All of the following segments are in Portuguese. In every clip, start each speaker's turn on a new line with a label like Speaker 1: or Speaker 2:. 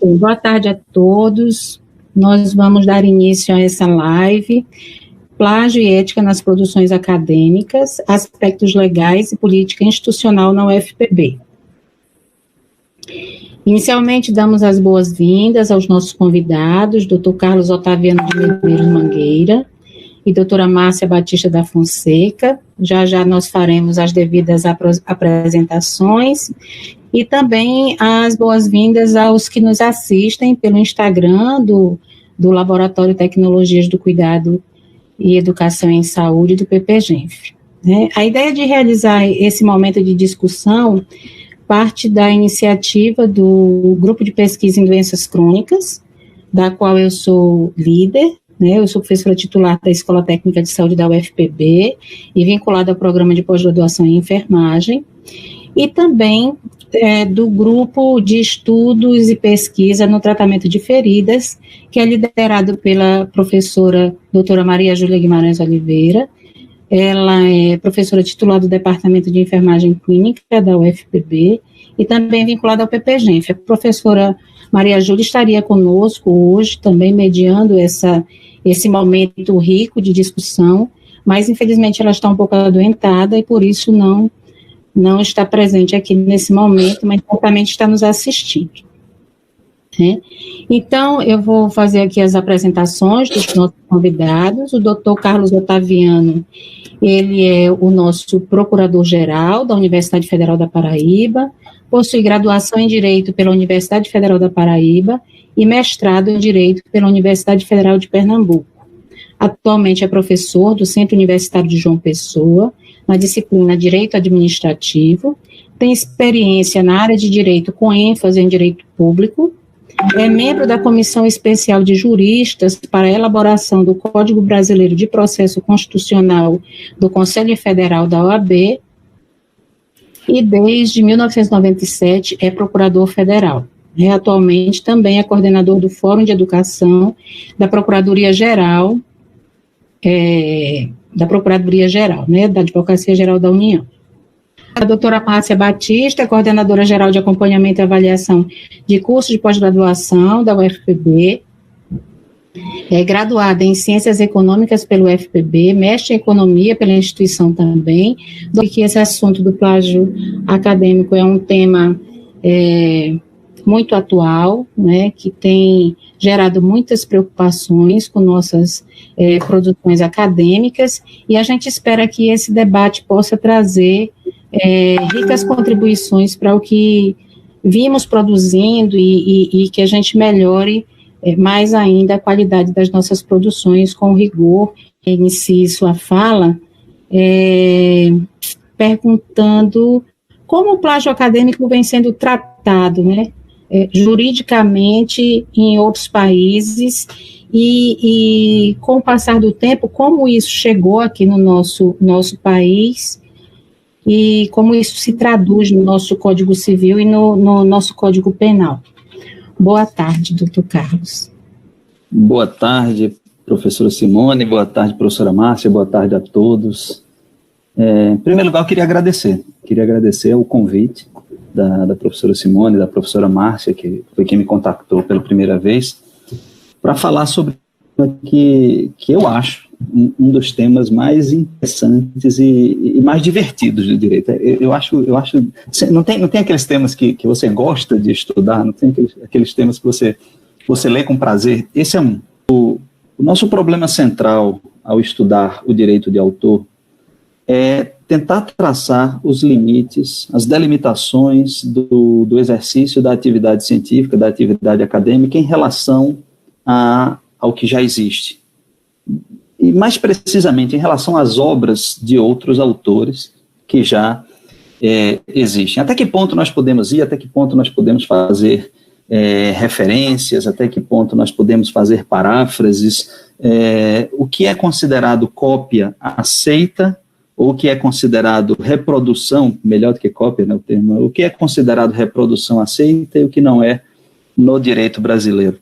Speaker 1: Boa tarde a todos. Nós vamos dar início a essa live, Plágio e Ética nas Produções Acadêmicas, Aspectos Legais e Política Institucional na UFPB. Inicialmente, damos as boas-vindas aos nossos convidados, Dr. Carlos Otaviano de Medeiros Mangueira e doutora Márcia Batista da Fonseca. Já nós faremos as devidas apresentações e também as boas-vindas aos que nos assistem pelo Instagram do Laboratório de Tecnologias do Cuidado e Educação em Saúde do PPGenf. A ideia de realizar esse momento de discussão parte da iniciativa do Grupo de Pesquisa em Doenças Crônicas, da qual eu sou líder. Eu sou professora titular da Escola Técnica de Saúde da UFPB e vinculada ao programa de pós-graduação em enfermagem, e também do Grupo de Estudos e Pesquisa no Tratamento de Feridas, que é liderado pela professora doutora Maria Júlia Guimarães Oliveira. Ela é professora titular do Departamento de Enfermagem Clínica da UFPB e também vinculada ao PPGenf. A professora Maria Júlia estaria conosco hoje, também mediando esse momento rico de discussão, mas infelizmente ela está um pouco adoentada e por isso não está presente aqui nesse momento, mas certamente está nos assistindo. Então, eu vou fazer aqui as apresentações dos nossos convidados. O doutor Carlos Otaviano, ele é o nosso procurador-geral da Universidade Federal da Paraíba, possui graduação em Direito pela Universidade Federal da Paraíba e mestrado em Direito pela Universidade Federal de Pernambuco. Atualmente é professor do Centro Universitário de João Pessoa, na disciplina Direito Administrativo, tem experiência na área de Direito com ênfase em Direito Público, é membro da Comissão Especial de Juristas para a elaboração do Código Brasileiro de Processo Constitucional do Conselho Federal da OAB e desde 1997 é procurador federal. Atualmente também é coordenador do Fórum de Educação da Procuradoria-Geral, da Advocacia Geral da União. A doutora Márcia Batista, coordenadora geral de acompanhamento e avaliação de cursos de pós-graduação da UFPB, é graduada em Ciências Econômicas pelo UFPB, mestre em Economia pela instituição também, que esse assunto do plágio acadêmico é um tema muito atual, que tem gerado muitas preocupações com nossas produções acadêmicas, e a gente espera que esse debate possa trazer ricas contribuições para o que vimos produzindo e que a gente melhore mais ainda a qualidade das nossas produções com rigor. Inicie sua fala perguntando como o plágio acadêmico vem sendo tratado, juridicamente em outros países e com o passar do tempo, como isso chegou aqui no nosso país e como isso se traduz no nosso Código Civil e no nosso Código Penal. Boa tarde, doutor Carlos.
Speaker 2: Boa tarde, professora Simone, boa tarde, professora Márcia, boa tarde a todos. Em primeiro lugar, eu queria agradecer o convite da professora Simone, da professora Márcia, que foi quem me contactou pela primeira vez, para falar sobre que eu acho um dos temas mais interessantes e mais divertidos do direito. Eu acho não tem aqueles temas que você gosta de estudar, não tem aqueles temas que você lê com prazer. Esse é um. O nosso problema central ao estudar o direito de autor é tentar traçar os limites, as delimitações do exercício da atividade científica, da atividade acadêmica em relação ao que já existe. E mais precisamente em relação às obras de outros autores que já existem. Até que ponto nós podemos ir, até que ponto nós podemos fazer referências, até que ponto nós podemos fazer paráfrases, o que é considerado cópia aceita, ou o que é considerado reprodução, melhor do que cópia, o termo, o que é considerado reprodução aceita e o que não é no direito brasileiro.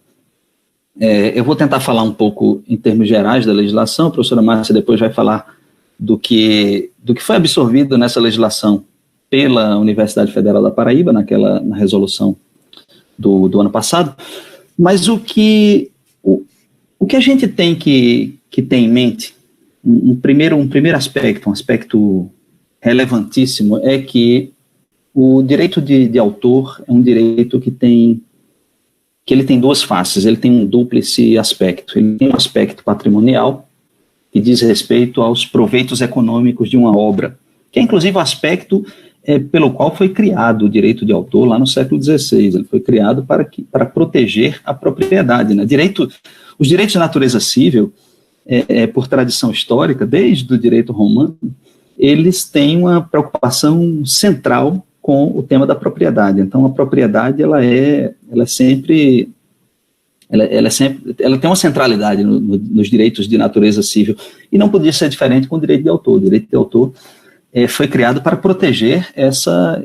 Speaker 2: Eu vou tentar falar um pouco em termos gerais da legislação, a professora Márcia depois vai falar do que foi absorvido nessa legislação pela Universidade Federal da Paraíba, na resolução do ano passado, mas o que a gente tem que ter em mente, um primeiro aspecto, um aspecto relevantíssimo, é que o direito de autor é um direito que ele tem duas faces, ele tem um dúplice aspecto. Ele tem um aspecto patrimonial, que diz respeito aos proveitos econômicos de uma obra, que é inclusive o aspecto pelo qual foi criado o direito de autor lá no século XVI. Ele foi criado para proteger a propriedade, né? Os direitos de natureza civil, por tradição histórica, desde o direito romano, eles têm uma preocupação central com o tema da propriedade. Então, a propriedade ela tem uma centralidade nos direitos de natureza civil, e não podia ser diferente com o direito de autor. O direito de autor foi criado para proteger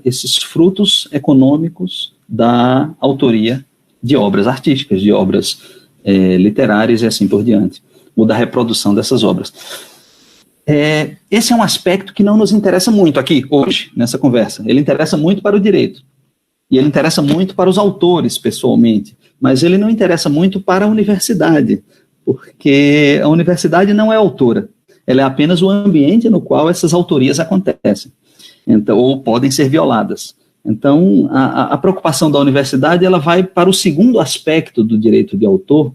Speaker 2: esses frutos econômicos da autoria de obras artísticas, de obras literárias e assim por diante, ou da reprodução dessas obras. Esse é um aspecto que não nos interessa muito aqui, hoje, nessa conversa. Ele interessa muito para o direito, e ele interessa muito para os autores, pessoalmente, mas ele não interessa muito para a universidade, porque a universidade não é autora, ela é apenas o ambiente no qual essas autorias acontecem, então, ou podem ser violadas. Então, a preocupação da universidade ela vai para o segundo aspecto do direito de autor,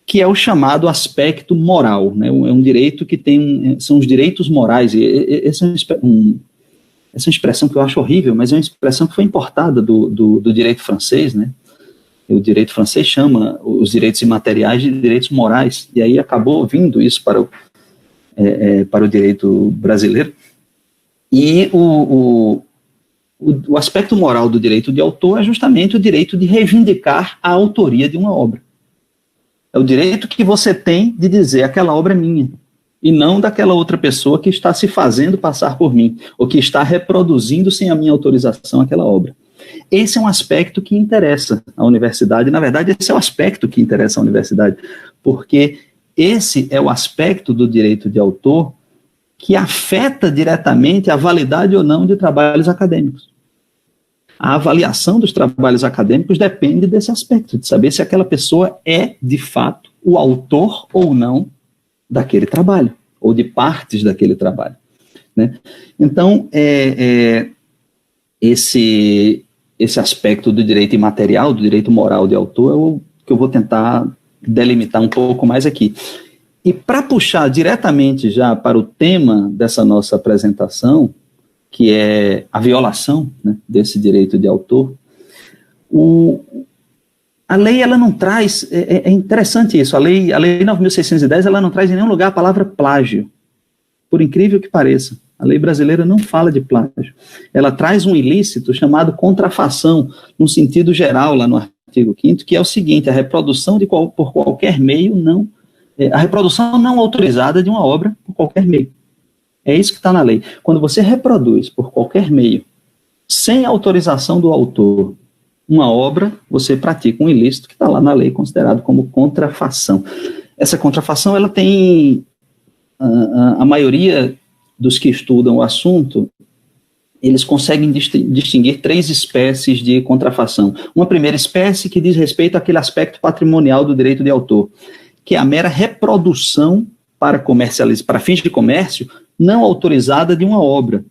Speaker 2: que é o chamado aspecto moral, né? É um direito que são os direitos morais, e essa é uma expressão que eu acho horrível, mas é uma expressão que foi importada do direito francês, né? O direito francês chama os direitos imateriais de direitos morais, e aí acabou vindo isso para o direito brasileiro. E o aspecto moral do direito de autor é justamente o direito de reivindicar a autoria de uma obra. É o direito que você tem de dizer aquela obra é minha, e não daquela outra pessoa que está se fazendo passar por mim, ou que está reproduzindo sem a minha autorização aquela obra. Esse é um aspecto que interessa à universidade. Na verdade, esse é o aspecto que interessa à universidade, porque esse é o aspecto do direito de autor que afeta diretamente a validade ou não de trabalhos acadêmicos. A avaliação dos trabalhos acadêmicos depende desse aspecto, de saber se aquela pessoa é, de fato, o autor ou não daquele trabalho, ou de partes daquele trabalho, né? Então, esse aspecto do direito imaterial, do direito moral de autor, é o que eu vou tentar delimitar um pouco mais aqui. E para puxar diretamente já para o tema dessa nossa apresentação, que é a violação, né, desse direito de autor, a lei ela não traz, é interessante isso, a lei 9.610 ela não traz em nenhum lugar a palavra plágio, por incrível que pareça. A lei brasileira não fala de plágio. Ela traz um ilícito chamado contrafação, no sentido geral, lá no artigo 5º, que é o seguinte: a reprodução por qualquer meio a reprodução não autorizada de uma obra por qualquer meio. É isso que está na lei. Quando você reproduz por qualquer meio, sem autorização do autor, uma obra, você pratica um ilícito que está lá na lei considerado como contrafação. Essa contrafação, ela tem, a maioria dos que estudam o assunto, eles conseguem distinguir 3 espécies de contrafação. Uma primeira espécie que diz respeito àquele aspecto patrimonial do direito de autor, que é a mera reprodução para fins de comércio não autorizada de uma obra.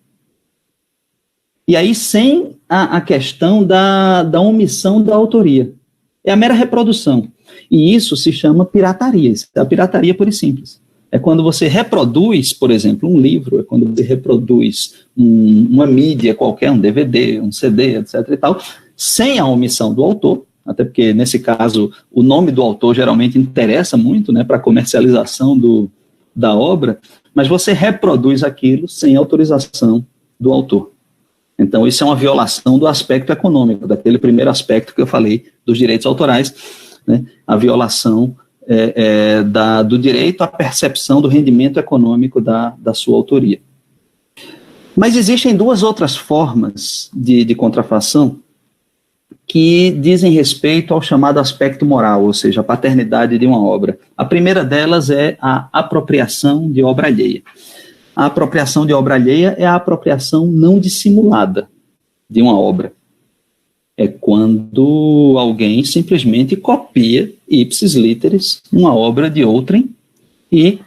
Speaker 2: E aí sem a questão da omissão da autoria. É a mera reprodução. E isso se chama pirataria. Isso é a pirataria pura e simples. É quando você reproduz, por exemplo, um livro, é quando você reproduz uma mídia qualquer, um DVD, um CD, etc. e tal, sem a omissão do autor, até porque, nesse caso, o nome do autor geralmente interessa muito, né, para a comercialização da obra, mas você reproduz aquilo sem autorização do autor. Então, isso é uma violação do aspecto econômico, daquele primeiro aspecto que eu falei dos direitos autorais, né, a violação do direito à percepção do rendimento econômico da sua autoria. Mas existem 2 outras formas de contrafação que dizem respeito ao chamado aspecto moral, ou seja, a paternidade de uma obra. A primeira delas é a apropriação de obra alheia. A apropriação de obra alheia é a apropriação não dissimulada de uma obra. É quando alguém simplesmente copia ipsis literis uma obra de outrem e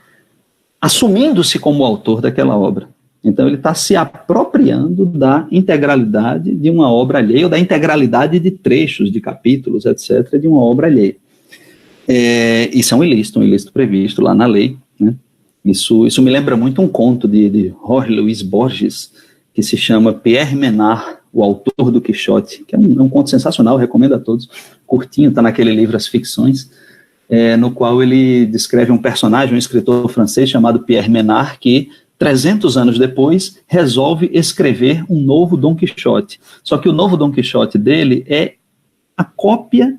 Speaker 2: assumindo-se como autor daquela obra. Então ele está se apropriando da integralidade de uma obra alheia, ou da integralidade de trechos, de capítulos, etc., de uma obra alheia. Isso é um ilícito previsto lá na lei, né? Isso me lembra muito um conto de Jorge Luis Borges, que se chama Pierre Menard, o autor do Quixote, que é um conto sensacional, recomendo a todos, curtinho, está naquele livro As Ficções, no qual ele descreve um personagem, um escritor francês chamado Pierre Menard, que 300 anos depois resolve escrever um novo Dom Quixote. Só que o novo Dom Quixote dele é a cópia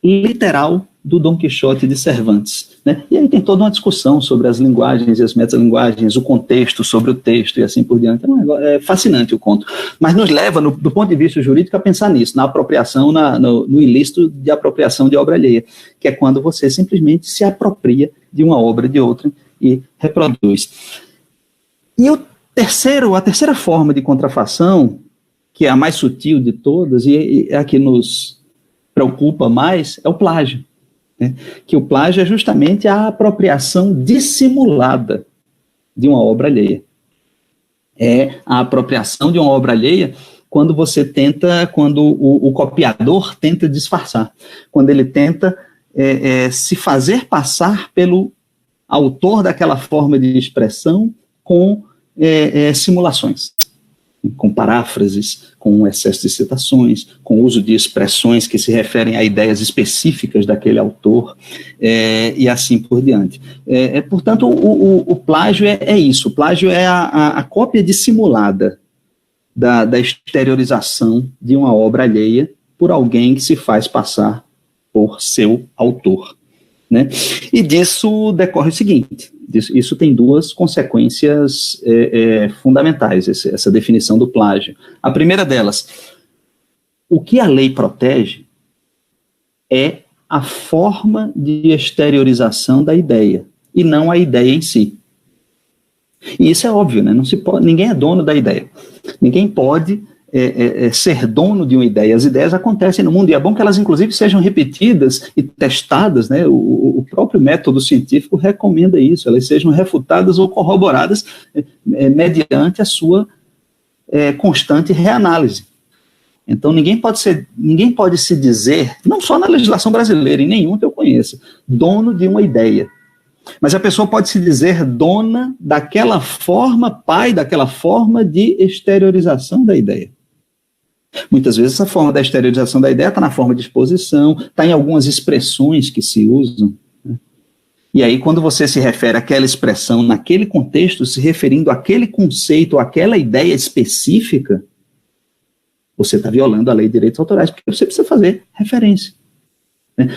Speaker 2: literal do Dom Quixote de Cervantes, né? E aí tem toda uma discussão sobre as linguagens e as metalinguagens, o contexto sobre o texto e assim por diante. É fascinante o conto, mas nos leva, do ponto de vista jurídico, a pensar nisso, na apropriação, no ilícito de apropriação de obra alheia, que é quando você simplesmente se apropria de uma obra de outra e reproduz. E a terceira forma de contrafação, que é a mais sutil de todas, e é a que nos preocupa mais, é o plágio. Né? Que o plágio é justamente a apropriação dissimulada de uma obra alheia. É a apropriação de uma obra alheia quando o copiador tenta disfarçar, quando ele tenta se fazer passar pelo autor daquela forma de expressão com simulações, com paráfrases, com excesso de citações, com uso de expressões que se referem a ideias específicas daquele autor, e assim por diante. Portanto, o plágio é isso. O plágio é a cópia dissimulada da exteriorização de uma obra alheia por alguém que se faz passar por seu autor, né? E disso decorre o seguinte: isso tem duas consequências fundamentais, essa definição do plágio. A primeira delas, o que a lei protege é a forma de exteriorização da ideia, e não a ideia em si. E isso é óbvio, né? Ninguém é dono da ideia. Ninguém pode ser dono de uma ideia. As ideias acontecem no mundo, e é bom que elas, inclusive, sejam repetidas e testadas, né? O próprio método científico recomenda isso, elas sejam refutadas ou corroboradas mediante a sua constante reanálise. Então, ninguém pode se dizer, não só na legislação brasileira, em nenhum que eu conheça, dono de uma ideia. Mas a pessoa pode se dizer dona daquela forma, pai daquela forma de exteriorização da ideia. Muitas vezes essa forma da exteriorização da ideia está na forma de exposição, está em algumas expressões que se usam, né? E aí, quando você se refere àquela expressão naquele contexto, se referindo àquele conceito, àquela ideia específica, você está violando a lei de direitos autorais, porque você precisa fazer referência, né?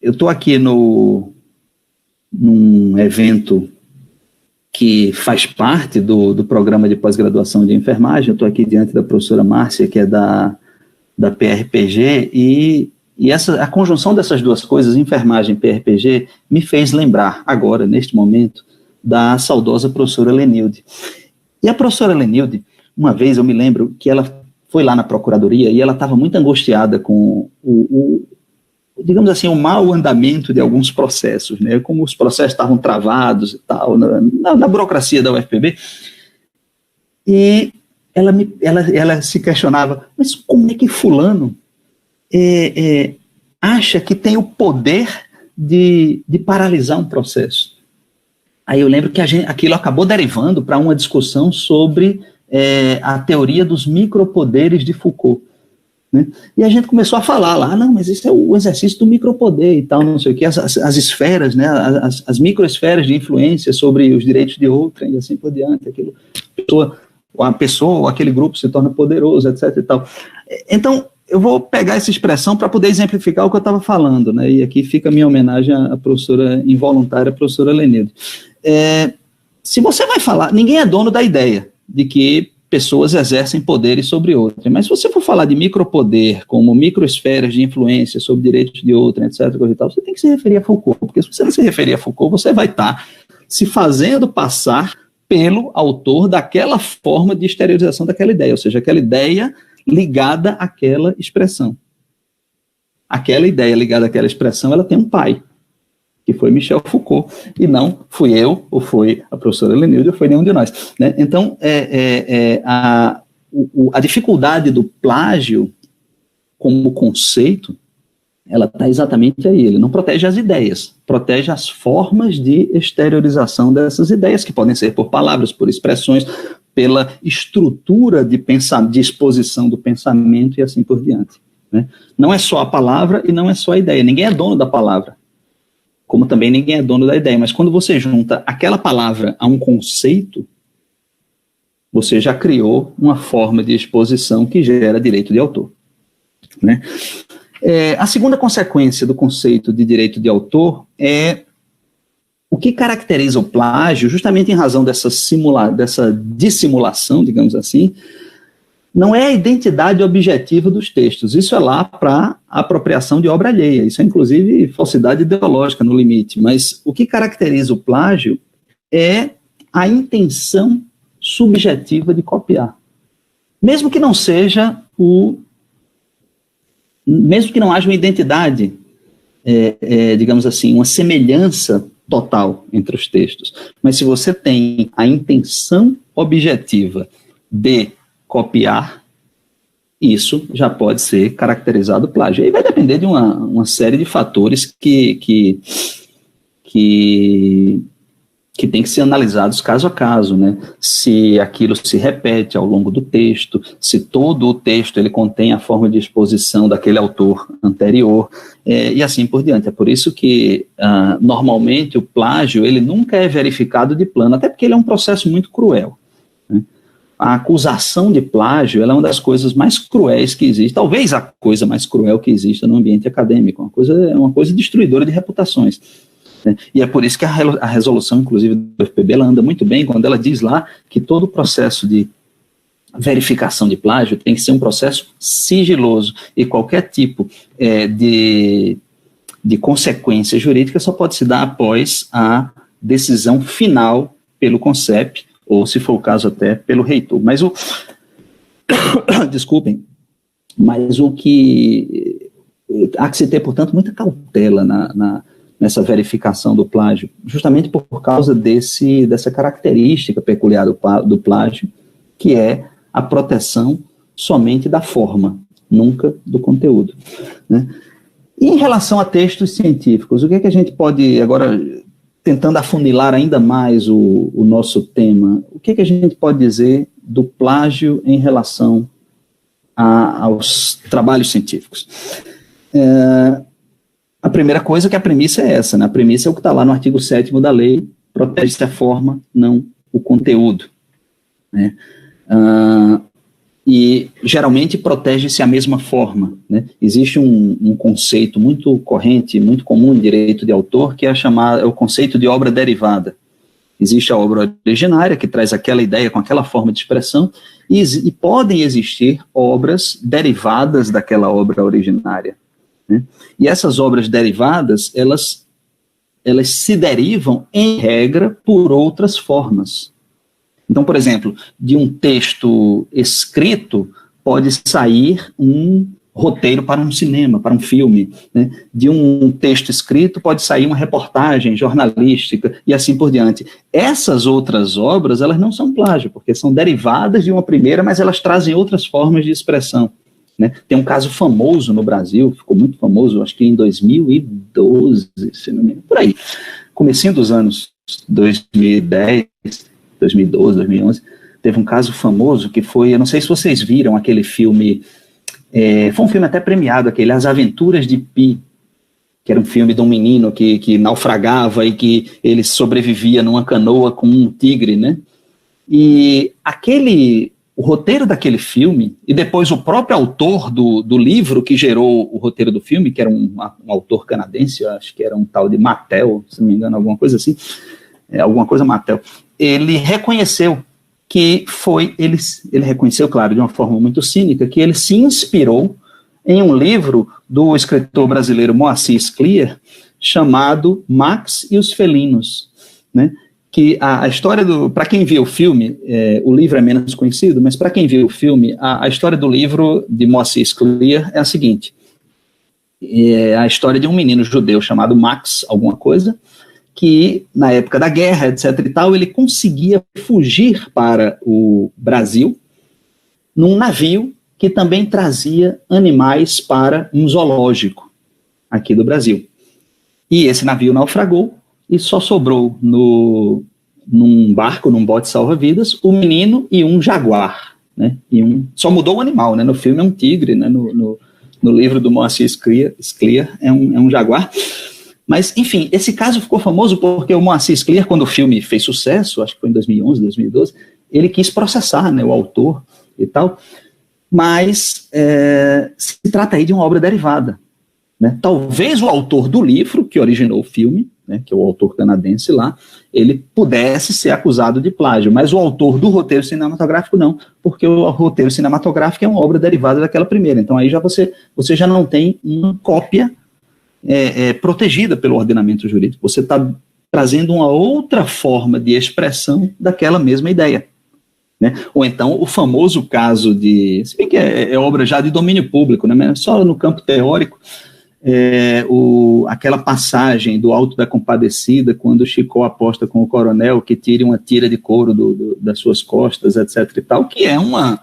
Speaker 2: Eu estou aqui num evento que faz parte do programa de pós-graduação de enfermagem. Eu estou aqui diante da professora Márcia, que é da PRPG, e a conjunção dessas duas coisas, enfermagem e PRPG, me fez lembrar agora, neste momento, da saudosa professora Lenilde. E a professora Lenilde, uma vez eu me lembro que ela foi lá na procuradoria e ela estava muito angustiada com digamos assim, o mau andamento de alguns processos, né? Como os processos estavam travados e tal, na burocracia da UFPB, e ela se questionava, mas como é que fulano acha que tem o poder de paralisar um processo? Aí eu lembro que aquilo acabou derivando para uma discussão sobre a teoria dos micropoderes de Foucault, né? E a gente começou a falar lá, não, mas isso é o exercício do micropoder e tal, não sei o que, as esferas, né, as microesferas de influência sobre os direitos de outrem e assim por diante, a pessoa ou aquele grupo se torna poderoso, etc. e tal. Então, eu vou pegar essa expressão para poder exemplificar o que eu estava falando, né, e aqui fica a minha homenagem à professora involuntária, a professora Lenilde. Se você vai falar, ninguém é dono da ideia de que pessoas exercem poderes sobre outrem, mas se você for falar de micropoder, como microesferas de influência sobre direitos de outrem, etc., e tal, você tem que se referir a Foucault, porque se você não se referir a Foucault, você vai estar se fazendo passar pelo autor daquela forma de exteriorização daquela ideia, ou seja, aquela ideia ligada àquela expressão. Aquela ideia ligada àquela expressão, ela tem um pai, que foi Michel Foucault, e não fui eu, ou foi a professora Helenilde, ou foi nenhum de nós. Né? Então, a dificuldade do plágio como conceito, ela está exatamente aí. Ele não protege as ideias, protege as formas de exteriorização dessas ideias, que podem ser por palavras, por expressões, pela estrutura de exposição do pensamento e assim por diante. Né? Não é só a palavra e não é só a ideia. Ninguém é dono da palavra, como também ninguém é dono da ideia. Mas quando você junta aquela palavra a um conceito, você já criou uma forma de exposição que gera direito de autor. Né? A segunda consequência do conceito de direito de autor é o que caracteriza o plágio, justamente em razão dessa dissimulação, digamos assim, não é a identidade objetiva dos textos. Isso é lá para a apropriação de obra alheia. Isso é, inclusive, falsidade ideológica no limite. Mas o que caracteriza o plágio é a intenção subjetiva de copiar. Mesmo que não seja mesmo que não haja uma identidade, digamos assim, uma semelhança total entre os textos. Mas se você tem a intenção objetiva de copiar, isso já pode ser caracterizado plágio. Aí vai depender de uma série de fatores que tem que ser analisados caso a caso, né? Se aquilo se repete ao longo do texto, se todo o texto ele contém a forma de exposição daquele autor anterior, e assim por diante. É por isso que, normalmente, o plágio ele nunca é verificado de plano, até porque ele é um processo muito cruel. Né? A acusação de plágio ela é uma das coisas mais cruéis que existe, talvez a coisa mais cruel que exista no ambiente acadêmico, uma coisa destruidora de reputações. E é por isso que a resolução, inclusive, do FPB, ela anda muito bem quando ela diz lá que todo o processo de verificação de plágio tem que ser um processo sigiloso e qualquer tipo de consequência jurídica só pode se dar após a decisão final pelo CONCEP, ou, se for o caso, até pelo reitor. Mas desculpem, mas o que há que se ter, portanto, muita cautela nessa verificação do plágio, justamente por causa dessa característica peculiar do plágio, que é a proteção somente da forma, nunca do conteúdo. Né? E em relação a textos científicos, o que é que a gente pode, agora, tentando afunilar ainda mais o nosso tema, o que é que a gente pode dizer do plágio em relação aos trabalhos científicos? A primeira coisa é que a premissa é essa, né? A premissa é o que está lá no artigo 7º da lei, protege-se a forma, não o conteúdo. Né? E geralmente protege-se a mesma forma. Né? Existe um conceito muito corrente, muito comum em direito de autor, que é o conceito de obra derivada. Existe a obra originária, que traz aquela ideia com aquela forma de expressão, e podem existir obras derivadas daquela obra originária. Né? E essas obras derivadas, elas se derivam, em regra, por outras formas. Então, por exemplo, de um texto escrito, pode sair um roteiro para um cinema, para um filme. Né? De um texto escrito, pode sair uma reportagem jornalística, e assim por diante. Essas outras obras, elas não são plágio, porque são derivadas de uma primeira, mas elas trazem outras formas de expressão. Né? Tem um caso famoso no Brasil, ficou muito famoso, acho que em 2012, se não me engano, por aí, comecinho dos anos 2010, 2012, 2011, teve um caso famoso que foi, eu não sei se vocês viram aquele filme, foi um filme até premiado, aquele As Aventuras de Pi, que era um filme de um menino que naufragava e que ele sobrevivia numa canoa com um tigre, né? E o roteiro daquele filme, e depois o próprio autor do livro que gerou o roteiro do filme, que era um autor canadense, eu acho que era um tal de Mattel, se não me engano, alguma coisa assim, alguma coisa Mattel, ele reconheceu ele reconheceu, claro, de uma forma muito cínica, que ele se inspirou em um livro do escritor brasileiro Moacir Scliar, chamado Max e os Felinos, né? que a história para quem viu o filme, o livro é menos conhecido, mas para quem viu o filme, a história do livro de Moacir Scliar é a seguinte: é a história de um menino judeu chamado Max, alguma coisa, que na época da guerra, etc e tal, ele conseguia fugir para o Brasil num navio que também trazia animais para um zoológico aqui do Brasil. E esse navio naufragou e só sobrou num barco, num bote salva-vidas, o menino e um jaguar, né? Só mudou o animal, né? No filme é um tigre, né? No livro do Moacir Scliar é um jaguar. Mas, enfim, esse caso ficou famoso porque o Moacir Scliar, quando o filme fez sucesso, acho que foi em 2011, 2012, ele quis processar, né, o autor e tal, mas se trata aí de uma obra derivada, né? Talvez o autor do livro que originou o filme, né, que é o autor canadense lá, ele pudesse ser acusado de plágio, mas o autor do roteiro cinematográfico não, porque o roteiro cinematográfico é uma obra derivada daquela primeira. Então aí você já não tem uma cópia protegida pelo ordenamento jurídico. Você está trazendo uma outra forma de expressão daquela mesma ideia, né? Ou então o famoso caso se bem que é obra já de domínio público, né, mas só no campo teórico, aquela passagem do Alto da Compadecida, quando Chicó aposta com o coronel que tire uma tira de couro das suas costas, etc e tal, que é uma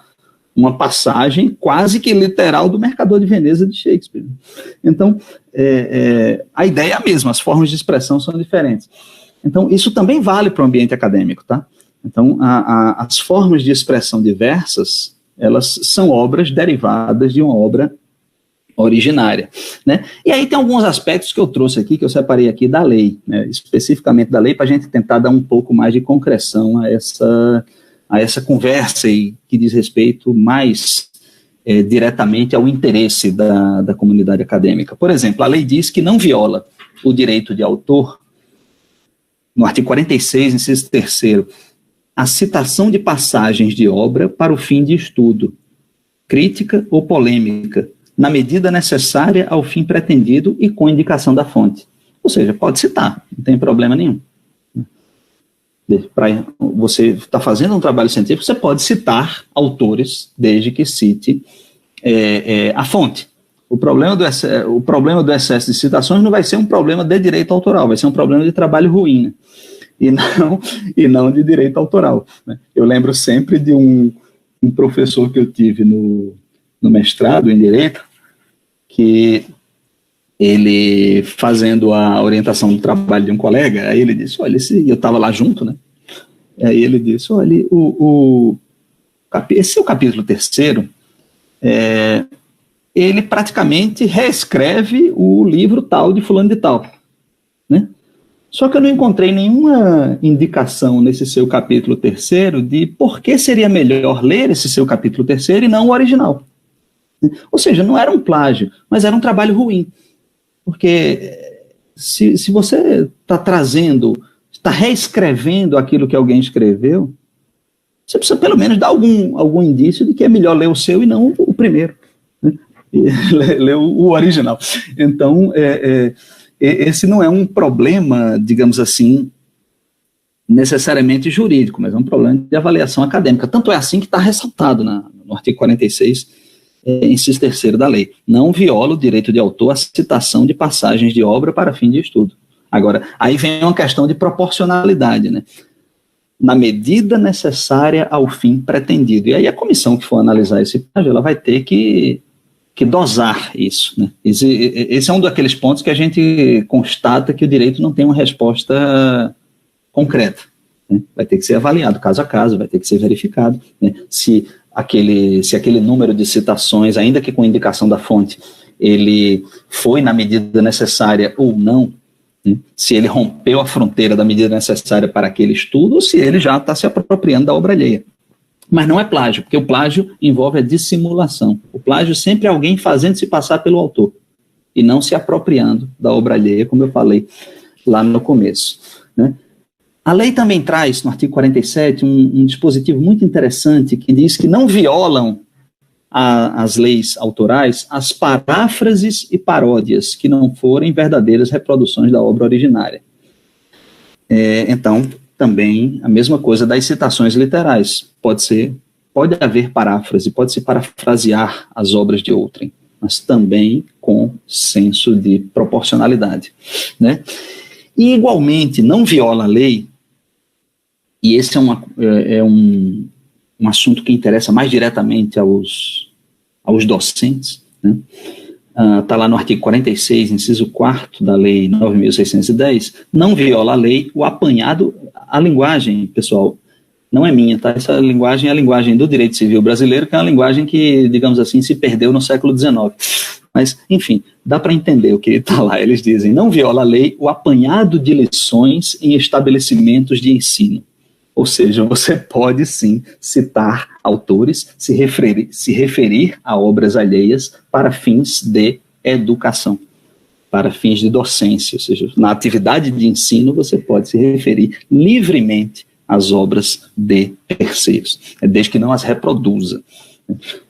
Speaker 2: passagem quase que literal do Mercador de Veneza de Shakespeare. Então, a ideia é a mesma, as formas de expressão são diferentes. Então, isso também vale para o ambiente acadêmico, tá? Então, as formas de expressão diversas, elas são obras derivadas de uma obra originária, né? E aí tem alguns aspectos que eu trouxe aqui, que eu separei aqui da lei, né, especificamente da lei, para a gente tentar dar um pouco mais de concreção a essa conversa aí, que diz respeito mais diretamente ao interesse da comunidade acadêmica. Por exemplo, a lei diz que não viola o direito de autor, no artigo 46, inciso 3º, a citação de passagens de obra para o fim de estudo, crítica ou polêmica, na medida necessária ao fim pretendido e com indicação da fonte. Ou seja, pode citar, não tem problema nenhum. Você está fazendo um trabalho científico, você pode citar autores, desde que cite a fonte. O problema do excesso de citações não vai ser um problema de direito autoral, vai ser um problema de trabalho ruim, né? E não de direito autoral, né? Eu lembro sempre de um professor que eu tive no mestrado em Direito, que ele, fazendo a orientação do trabalho de um colega, aí ele disse, olha, eu estava lá junto, né? Aí ele disse, olha, esse é o capítulo 3º, ele praticamente reescreve o livro tal de fulano de tal, né? Só que eu não encontrei nenhuma indicação nesse seu capítulo 3º de por que seria melhor ler esse seu capítulo 3º e não o original. Ou seja, não era um plágio, mas era um trabalho ruim. Porque se você está reescrevendo aquilo que alguém escreveu, você precisa pelo menos dar algum indício de que é melhor ler o seu e não o primeiro, né? Ler o original. Então, esse não é um problema, digamos assim, necessariamente jurídico, mas é um problema de avaliação acadêmica. Tanto é assim que está ressaltado no artigo 46, inciso 3º da lei. Não viola o direito de autor a citação de passagens de obra para fim de estudo. Agora, aí vem uma questão de proporcionalidade, né? Na medida necessária ao fim pretendido. E aí a comissão que for analisar esse plágio, ela vai ter que dosar isso, né? Esse é um daqueles pontos que a gente constata que o direito não tem uma resposta concreta, né? Vai ter que ser avaliado caso a caso, vai ter que ser verificado, né? Se aquele número de citações, ainda que com indicação da fonte, ele foi na medida necessária ou não, né? Se ele rompeu a fronteira da medida necessária para aquele estudo, ou se ele já está se apropriando da obra alheia. Mas não é plágio, porque o plágio envolve a dissimulação. O plágio sempre é alguém fazendo-se passar pelo autor e não se apropriando da obra alheia, como eu falei lá no começo, né? A lei também traz, no artigo 47, um dispositivo muito interessante que diz que não violam as leis autorais as paráfrases e paródias que não forem verdadeiras reproduções da obra originária. Então, também a mesma coisa das citações literais. Pode haver paráfrase, pode-se parafrasear as obras de outrem, mas também com senso de proporcionalidade, né? E, igualmente, não viola a lei, e esse é um assunto que interessa mais diretamente aos docentes, né? Está lá no artigo 46, inciso 4º da Lei 9.610, não viola a lei o apanhado, a linguagem, pessoal, não é minha, tá? Essa linguagem é a linguagem do direito civil brasileiro, que é uma linguagem que, digamos assim, se perdeu no século XIX. Mas, enfim, dá para entender o que está lá. Eles dizem, não viola a lei o apanhado de lições em estabelecimentos de ensino. Ou seja, você pode sim citar autores, se referir a obras alheias para fins de educação, para fins de docência. Ou seja, na atividade de ensino você pode se referir livremente às obras de terceiros, desde que não as reproduza.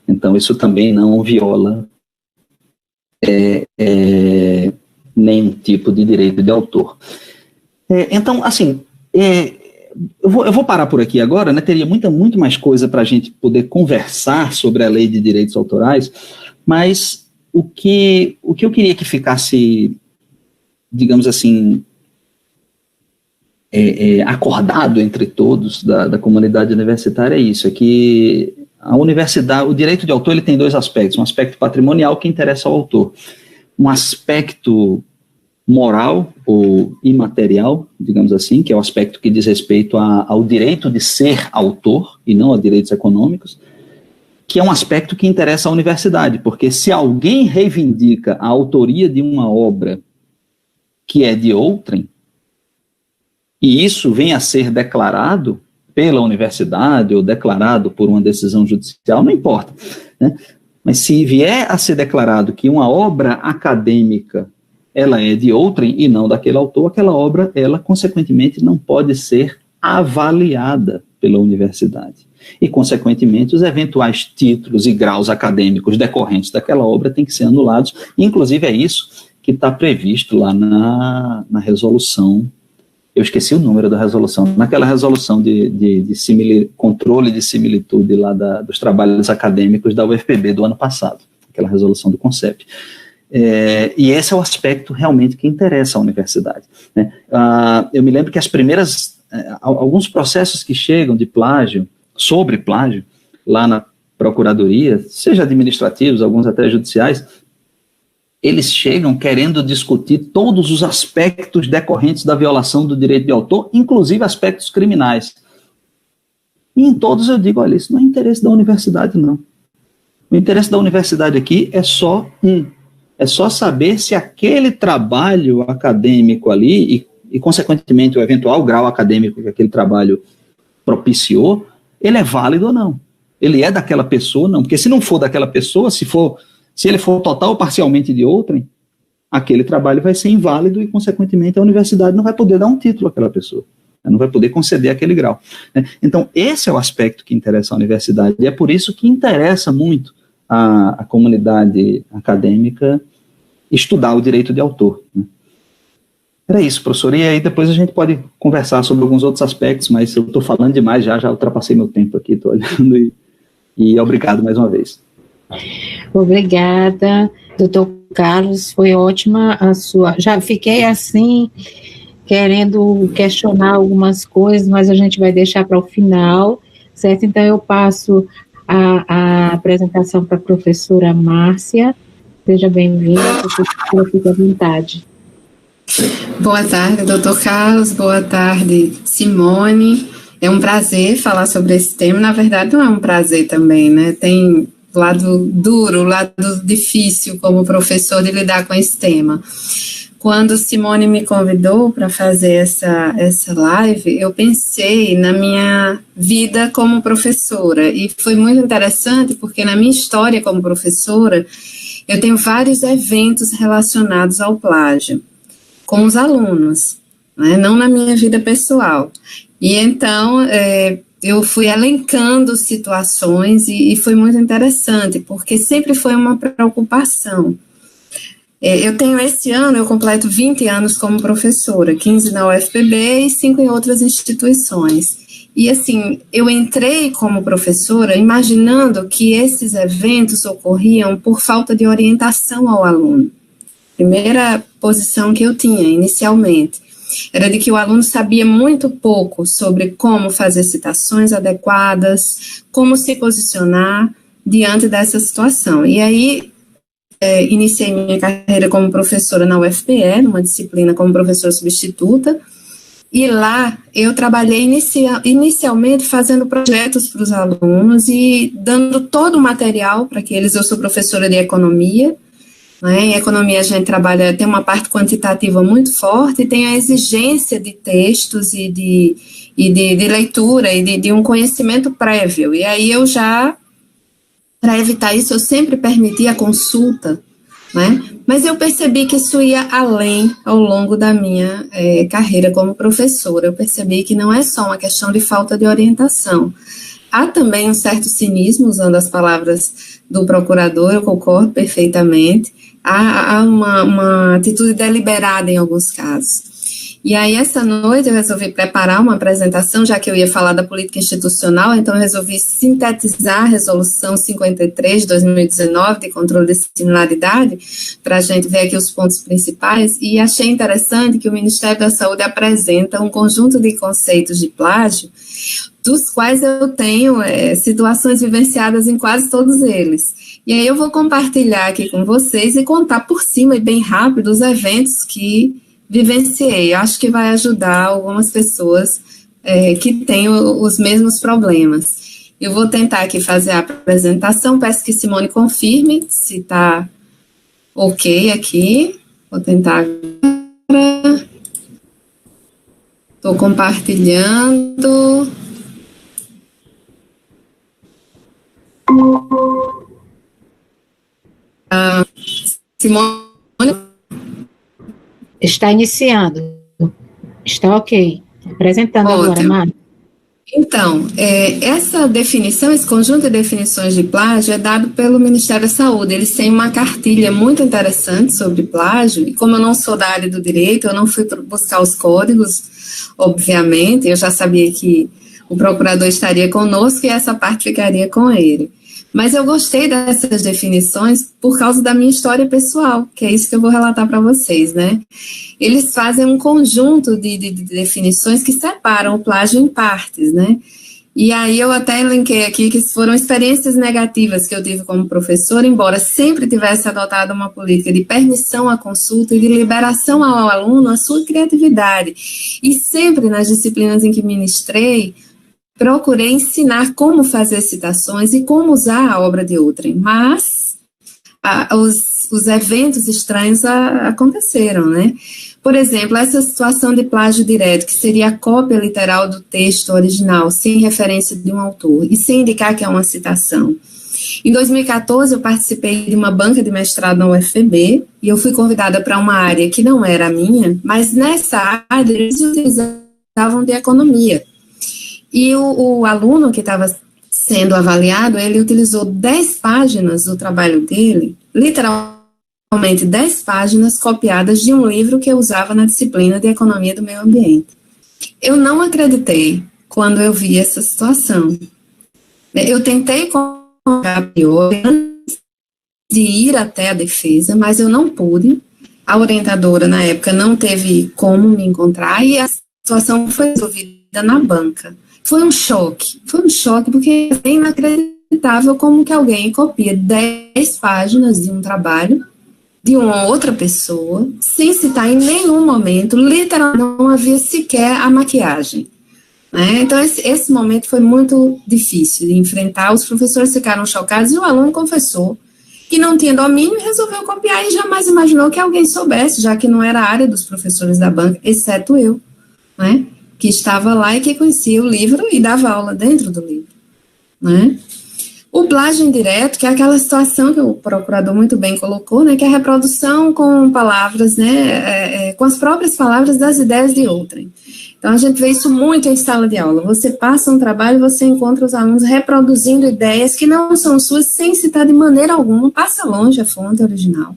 Speaker 2: Então, isso também não viola nenhum tipo de direito de autor. Então, assim, eu vou parar por aqui agora, né? Teria muito mais coisa para a gente poder conversar sobre a lei de direitos autorais, mas o que eu queria que ficasse, digamos assim, acordado entre todos da comunidade universitária é isso, é que a universidade, o direito de autor, ele tem dois aspectos, um aspecto patrimonial que interessa ao autor, um aspecto moral ou imaterial, digamos assim, que é o aspecto que diz respeito ao direito de ser autor e não a direitos econômicos, que é um aspecto que interessa à universidade, porque se alguém reivindica a autoria de uma obra que é de outrem, e isso vem a ser declarado pela universidade ou declarado por uma decisão judicial, não importa, né? Mas se vier a ser declarado que uma obra acadêmica ela é de outrem e não daquele autor, aquela obra, ela, consequentemente, não pode ser avaliada pela universidade. E, consequentemente, os eventuais títulos e graus acadêmicos decorrentes daquela obra têm que ser anulados. Inclusive, é isso que está previsto lá na resolução. Eu esqueci o número da resolução. Naquela resolução de controle de similitude lá dos trabalhos acadêmicos da UFPB do ano passado. Aquela resolução do CONCEP. E esse é o aspecto realmente que interessa à universidade, né? Eu me lembro que alguns processos que chegam de plágio, sobre plágio, lá na procuradoria, seja administrativos, alguns até judiciais, eles chegam querendo discutir todos os aspectos decorrentes da violação do direito de autor, inclusive aspectos criminais. E em todos eu digo, olha, isso não é interesse da universidade, não. O interesse da universidade aqui é só saber se aquele trabalho acadêmico ali, e consequentemente o eventual grau acadêmico que aquele trabalho propiciou, ele é válido ou não. Ele é daquela pessoa ou não. Porque se não for daquela pessoa, se ele for total ou parcialmente de outrem, aquele trabalho vai ser inválido e, consequentemente, a universidade não vai poder dar um título àquela pessoa. Não vai poder conceder aquele grau, né? Então, esse é o aspecto que interessa à universidade. E é por isso que interessa muito a comunidade acadêmica estudar o direito de autor, né? Era isso, professor. E aí depois a gente pode conversar sobre alguns outros aspectos, mas eu estou falando demais já ultrapassei meu tempo aqui, estou olhando e obrigado mais uma vez.
Speaker 1: Obrigada, doutor Carlos, foi ótima a sua... Já fiquei assim, querendo questionar algumas coisas, mas a gente vai deixar para o final, certo? Então eu passo a apresentação para a professora Márcia. Seja bem-vinda, professora, fique à vontade.
Speaker 3: Boa tarde, doutor Carlos, boa tarde, Simone. É um prazer falar sobre esse tema. Na verdade, não é um prazer também, né? Tem o lado duro, o lado difícil como professor de lidar com esse tema. Quando Simone me convidou para fazer essa live, eu pensei na minha vida como professora, e foi muito interessante porque na minha história como professora, eu tenho vários eventos relacionados ao plágio com os alunos, né, não na minha vida pessoal. E então, eu fui elencando situações e foi muito interessante, porque sempre foi uma preocupação. Eu tenho esse ano, eu completo 20 anos como professora, 15 na UFPB e 5 em outras instituições. E assim, eu entrei como professora imaginando que esses eventos ocorriam por falta de orientação ao aluno. Primeira posição que eu tinha inicialmente era de que o aluno sabia muito pouco sobre como fazer citações adequadas, como se posicionar diante dessa situação. E aí, iniciei minha carreira como professora na UFPE, numa disciplina como professora substituta, e lá eu trabalhei inicialmente fazendo projetos para os alunos e dando todo o material para que eles. Eu sou professora de economia, né? Em economia a gente trabalha, tem uma parte quantitativa muito forte e tem a exigência de textos e de leitura e de um conhecimento prévio. E aí eu já, para evitar isso, eu sempre permiti a consulta, né? Mas eu percebi que isso ia além ao longo da minha carreira como professora. Eu percebi que não é só uma questão de falta de orientação. Há também um certo cinismo, usando as palavras do procurador, eu concordo perfeitamente. Há uma atitude deliberada em alguns casos. E aí, essa noite, eu resolvi preparar uma apresentação, já que eu ia falar da política institucional, então eu resolvi sintetizar a Resolução 53 de 2019, de controle de similaridade, para a gente ver aqui os pontos principais, e achei interessante que o Ministério da Saúde apresenta um conjunto de conceitos de plágio, dos quais eu tenho situações vivenciadas em quase todos eles. E aí eu vou compartilhar aqui com vocês e contar por cima e bem rápido os eventos que vivenciei. Acho que vai ajudar algumas pessoas que têm os mesmos problemas. Eu vou tentar aqui fazer a apresentação, peço que Simone confirme se está ok aqui. Vou tentar agora. Estou compartilhando. Simone?
Speaker 1: Está iniciando. Está ok. Apresentando agora, Mari.
Speaker 3: Então, essa definição, esse conjunto de definições de plágio é dado pelo Ministério da Saúde. Eles têm uma cartilha muito interessante sobre plágio, e como eu não sou da área do direito, eu não fui buscar os códigos, obviamente, eu já sabia que o procurador estaria conosco e essa parte ficaria com ele. Mas eu gostei dessas definições por causa da minha história pessoal, que é isso que eu vou relatar para vocês, né? Eles fazem um conjunto de definições que separam o plágio em partes, né? E aí eu até elenquei aqui que foram experiências negativas que eu tive como professora, embora sempre tivesse adotado uma política de permissão à consulta e de liberação ao aluno a sua criatividade. E sempre nas disciplinas em que ministrei, procurei ensinar como fazer citações e como usar a obra de outrem, mas os eventos estranhos aconteceram, né? Por exemplo, essa situação de plágio direto, que seria a cópia literal do texto original, sem referência de um autor, e sem indicar que é uma citação. Em 2014, eu participei de uma banca de mestrado na UFPB, e eu fui convidada para uma área que não era a minha, mas nessa área eles utilizavam de economia. E o aluno que estava sendo avaliado, ele utilizou 10 páginas do trabalho dele, literalmente 10 páginas copiadas de um livro que eu usava na disciplina de Economia do Meio Ambiente. Eu não acreditei quando eu vi essa situação. Eu tentei antes de ir até a defesa, mas eu não pude. A orientadora, na época, não teve como me encontrar e a situação foi resolvida na banca. Foi um choque porque é inacreditável como que alguém copia 10 páginas de um trabalho de uma outra pessoa, sem citar em nenhum momento, literalmente não havia sequer a maquiagem. Né? Então, esse momento foi muito difícil de enfrentar, os professores ficaram chocados e o aluno confessou que não tinha domínio e resolveu copiar e jamais imaginou que alguém soubesse, já que não era a área dos professores da banca, exceto eu, né? Que estava lá e que conhecia o livro e dava aula dentro do livro, né? O plágio indireto, que é aquela situação que o procurador muito bem colocou, né, que é a reprodução com palavras, né, com as próprias palavras das ideias de outrem. Então, a gente vê isso muito em sala de aula. Você passa um trabalho e você encontra os alunos reproduzindo ideias que não são suas, sem citar de maneira alguma, passa longe a fonte original.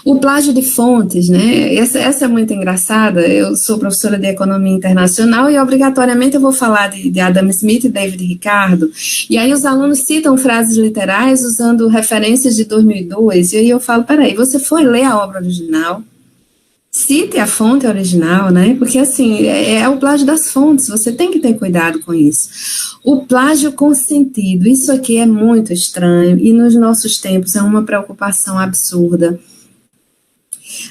Speaker 3: O plágio de fontes, né? Essa é muito engraçada. Eu sou professora de Economia Internacional e, obrigatoriamente, eu vou falar de Adam Smith e David Ricardo. E aí os alunos citam frases literais usando referências de 2002. E aí eu falo, peraí, você foi ler a obra original? Cite a fonte original, né? Porque, assim, é o plágio das fontes. Você tem que ter cuidado com isso. O plágio consentido, isso aqui é muito estranho e, nos nossos tempos, é uma preocupação absurda.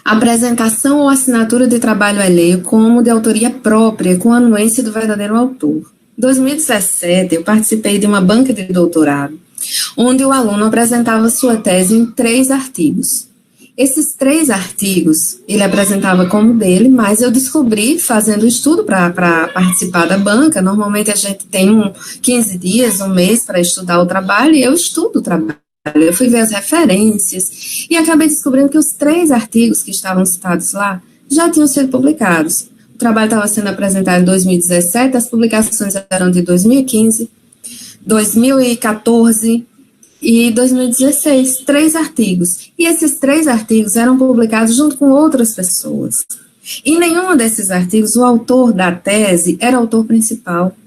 Speaker 3: Apresentação ou assinatura de trabalho alheio como de autoria própria, com anuência do verdadeiro autor. Em 2017, eu participei de uma banca de doutorado, onde o aluno apresentava sua tese em 3 artigos. Esses 3 artigos, ele apresentava como dele, mas eu descobri, fazendo estudo para participar da banca, normalmente a gente tem 15 dias, um mês para estudar o trabalho, e eu estudo o trabalho. Eu fui ver as referências e acabei descobrindo que os 3 artigos que estavam citados lá já tinham sido publicados. O trabalho estava sendo apresentado em 2017, as publicações eram de 2015, 2014 e 2016, 3 artigos. E esses 3 artigos eram publicados junto com outras pessoas. Em nenhum desses artigos, o autor da tese era o autor principal,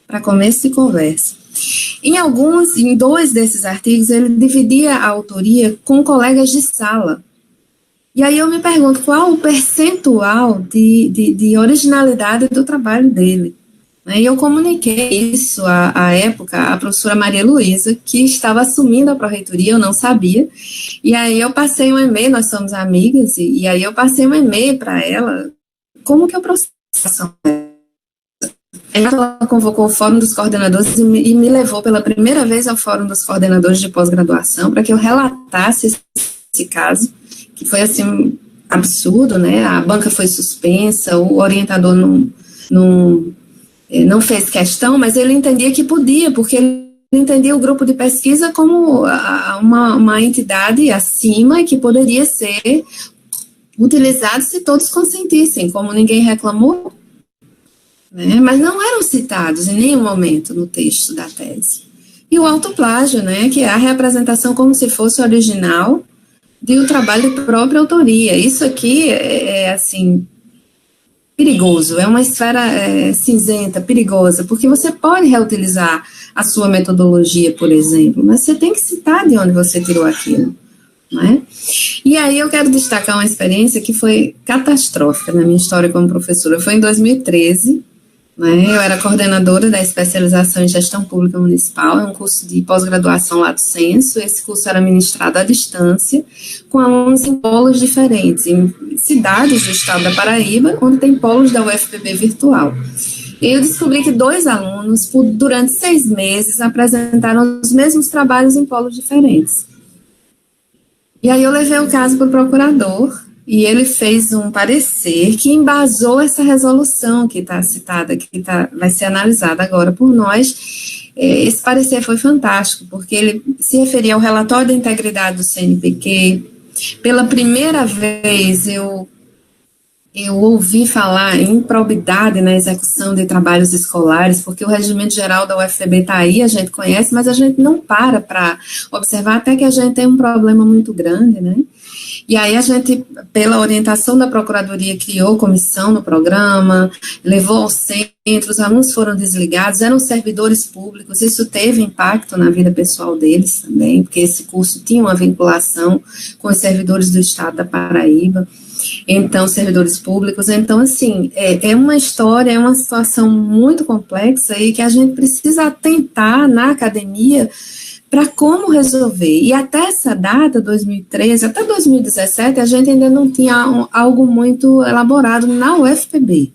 Speaker 3: para começo de conversa. Em 2 desses artigos, ele dividia a autoria com colegas de sala. E aí eu me pergunto, qual o percentual de originalidade do trabalho dele? E eu comuniquei isso à época à professora Maria Luísa, que estava assumindo a pró-reitoria, eu não sabia, e aí eu passei um e-mail, nós somos amigas, e aí eu passei um e-mail para ela, como que eu processo? Ela convocou o Fórum dos Coordenadores e me levou pela primeira vez ao Fórum dos Coordenadores de Pós-Graduação, para que eu relatasse esse caso, que foi, assim, absurdo, né? A banca foi suspensa, o orientador não fez questão, mas ele entendia que podia, porque ele entendia o grupo de pesquisa como uma entidade acima que poderia ser utilizado se todos consentissem, como ninguém reclamou, né, mas não eram citados em nenhum momento no texto da tese. E o autoplágio, né, que é a representação como se fosse original de um trabalho de própria autoria. Isso aqui assim, perigoso, é uma esfera cinzenta, perigosa, porque você pode reutilizar a sua metodologia, por exemplo, mas você tem que citar de onde você tirou aquilo, não é? E aí eu quero destacar uma experiência que foi catastrófica na minha história como professora. Foi em 2013, né, eu era coordenadora da especialização em gestão pública municipal, é um curso de pós-graduação Lato Sensu. Esse curso era ministrado à distância, com alunos em polos diferentes, em cidades do estado da Paraíba, onde tem polos da UFPB virtual. E eu descobri que 2 alunos, durante 6 meses, apresentaram os mesmos trabalhos em polos diferentes. E aí eu levei o caso para o procurador, e ele fez um parecer que embasou essa resolução que está citada, vai ser analisada agora por nós. Esse parecer foi fantástico, porque ele se referia ao relatório da integridade do CNPq. Pela primeira vez eu ouvi falar em improbidade na execução de trabalhos escolares, porque o regimento geral da UFPB está aí, a gente conhece, mas a gente não para observar, até que a gente tem um problema muito grande, né? E aí a gente, pela orientação da Procuradoria, criou comissão no programa, levou ao centro, os alunos foram desligados, eram servidores públicos, isso teve impacto na vida pessoal deles também, porque esse curso tinha uma vinculação com os servidores do estado da Paraíba, então, servidores públicos. Então, assim, é uma história, é uma situação muito complexa e que a gente precisa atentar na academia para como resolver. E até essa data, 2013, até 2017, a gente ainda não tinha algo muito elaborado na UFPB.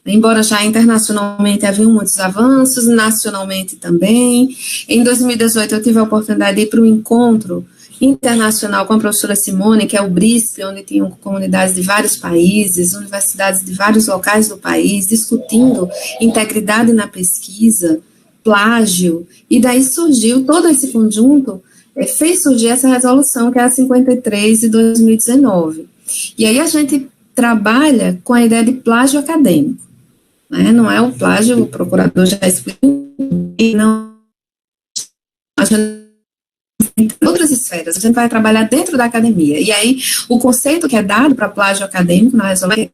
Speaker 3: Embora já internacionalmente haviam muitos avanços, nacionalmente também. Em 2018, eu tive a oportunidade de ir para um encontro internacional com a professora Simone, que é o BRISP, onde tinham comunidades de vários países, universidades de vários locais do país, discutindo integridade na pesquisa, plágio, e daí surgiu todo esse conjunto, fez surgir essa resolução, que é a 53 de 2019. E aí a gente trabalha com a ideia de plágio acadêmico, né? Não é o plágio, o procurador já explicou, não, a gente tem outras esferas, a gente vai trabalhar dentro da academia. E aí, o conceito que é dado para plágio acadêmico na resolução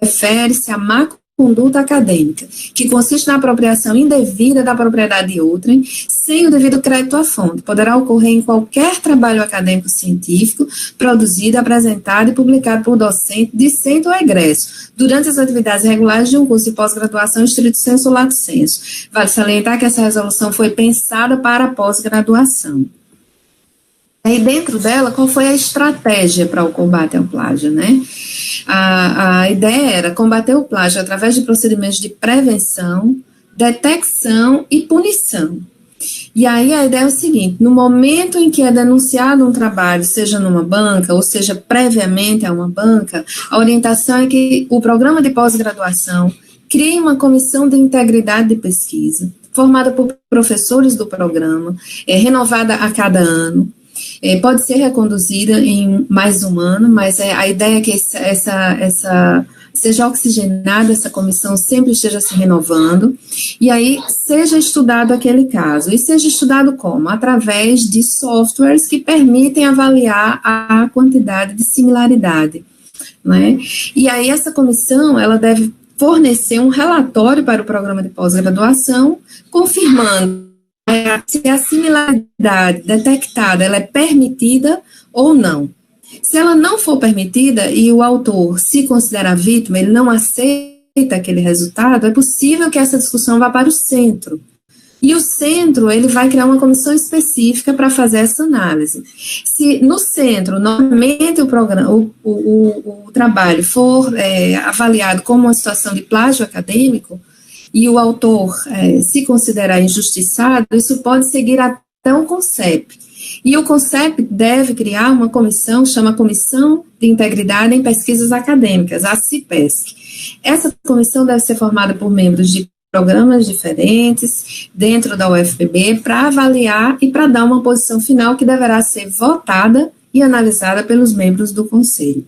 Speaker 3: refere-se à má conduta acadêmica, que consiste na apropriação indevida da propriedade de outrem, sem o devido crédito à fonte. Poderá ocorrer em qualquer trabalho acadêmico científico, produzido, apresentado e publicado por docente, discente ou egresso, durante as atividades regulares de um curso de pós-graduação estrito sensu ou lato sensu. Vale salientar que essa resolução foi pensada para a pós-graduação. Aí dentro dela, qual foi a estratégia para o combate ao plágio, né? A ideia era combater o plágio através de procedimentos de prevenção, detecção e punição. E aí a ideia é o seguinte: no momento em que é denunciado um trabalho, seja numa banca, ou seja previamente a uma banca, a orientação é que o programa de pós-graduação crie uma comissão de integridade de pesquisa, formada por professores do programa, renovada a cada ano. Pode ser reconduzida em mais um ano, mas a ideia é que seja oxigenada, essa comissão sempre esteja se renovando, e aí seja estudado aquele caso. E seja estudado como? Através de softwares que permitem avaliar a quantidade de similaridade, né? E aí essa comissão, ela deve fornecer um relatório para o programa de pós-graduação, confirmando se a similaridade detectada ela é permitida ou não. Se ela não for permitida e o autor se considera vítima, ele não aceita aquele resultado, é possível que essa discussão vá para o centro. E o centro, ele vai criar uma comissão específica para fazer essa análise. Se no centro, normalmente o trabalho for avaliado como uma situação de plágio acadêmico, e o autor se considerar injustiçado, isso pode seguir até o CONCEP. E o CONCEP deve criar uma comissão, chama Comissão de Integridade em Pesquisas Acadêmicas, a CIPESC. Essa comissão deve ser formada por membros de programas diferentes dentro da UFPB para avaliar e para dar uma posição final que deverá ser votada e analisada pelos membros do Conselho.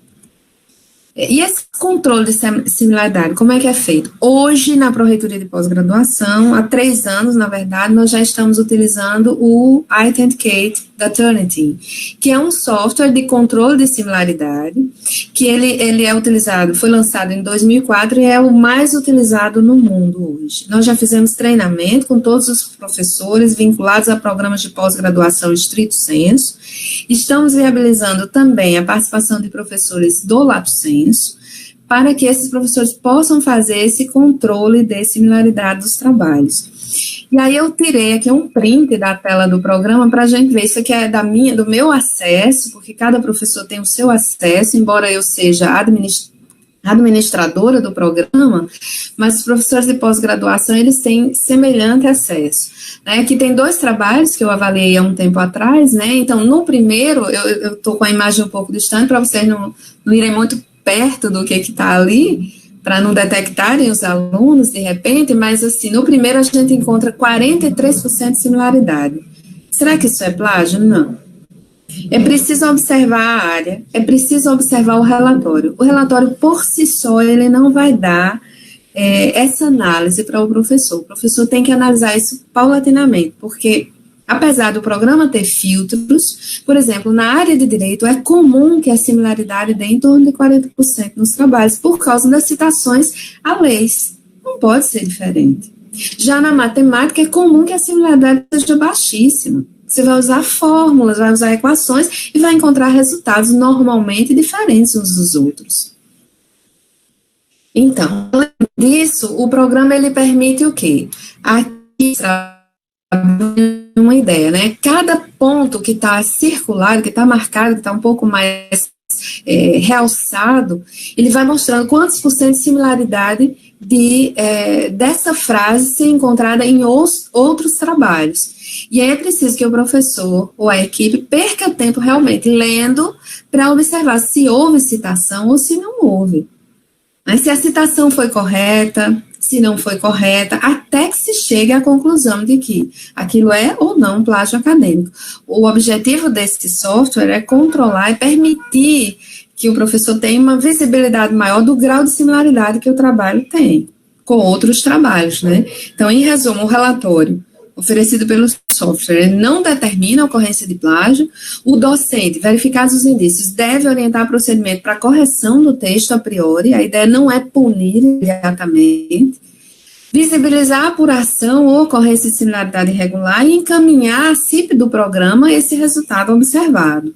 Speaker 3: E esse controle de similaridade, como é que é feito? Hoje, na Pró-Reitoria de Pós-Graduação, há 3 anos, na verdade, nós já estamos utilizando o Authenticate da Turnitin, que é um software de controle de similaridade, que ele é utilizado, foi lançado em 2004 e é o mais utilizado no mundo hoje. Nós já fizemos treinamento com todos os professores vinculados a programas de pós-graduação estrito sensu. Estamos viabilizando também a participação de professores do lato sensu, para que esses professores possam fazer esse controle de similaridade dos trabalhos. E aí eu tirei aqui um print da tela do programa para a gente ver, isso aqui é do meu acesso, porque cada professor tem o seu acesso, embora eu seja administradora do programa, mas os professores de pós-graduação, eles têm semelhante acesso. Né? Aqui tem 2 trabalhos que eu avaliei há um tempo atrás, né? Então, no primeiro, eu estou com a imagem um pouco distante, para vocês não irem muito perto do que está ali, para não detectarem os alunos de repente, mas assim, no primeiro a gente encontra 43% de similaridade. Será que isso é plágio? Não. É preciso observar a área, é preciso observar o relatório. O relatório por si só, ele não vai dar essa análise para o professor tem que analisar isso paulatinamente, porque apesar do programa ter filtros, por exemplo, na área de direito, é comum que a similaridade dê em torno de 40% nos trabalhos, por causa das citações a leis. Não pode ser diferente. Já na matemática, é comum que a similaridade seja baixíssima. Você vai usar fórmulas, vai usar equações e vai encontrar resultados normalmente diferentes uns dos outros. Então, além disso, o programa ele permite o quê? Aqui uma ideia, né? Cada ponto que está circulado, que está marcado, que está um pouco mais realçado, ele vai mostrando quantos por cento de similaridade dessa frase ser encontrada em outros trabalhos. E aí é preciso que o professor ou a equipe perca tempo realmente lendo para observar se houve citação ou se não houve. Mas se a citação foi correta, se não foi correta, até que se chegue à conclusão de que aquilo é ou não plágio acadêmico. O objetivo desse software é controlar e permitir que o professor tenha uma visibilidade maior do grau de similaridade que o trabalho tem com outros trabalhos, né? Então, em resumo, o relatório oferecido pelo software, ele não determina a ocorrência de plágio. O docente, verificados os indícios, deve orientar o procedimento para correção do texto a priori, a ideia não é punir imediatamente, visibilizar a apuração ou ocorrência de similaridade irregular e encaminhar a CIP do programa esse resultado observado.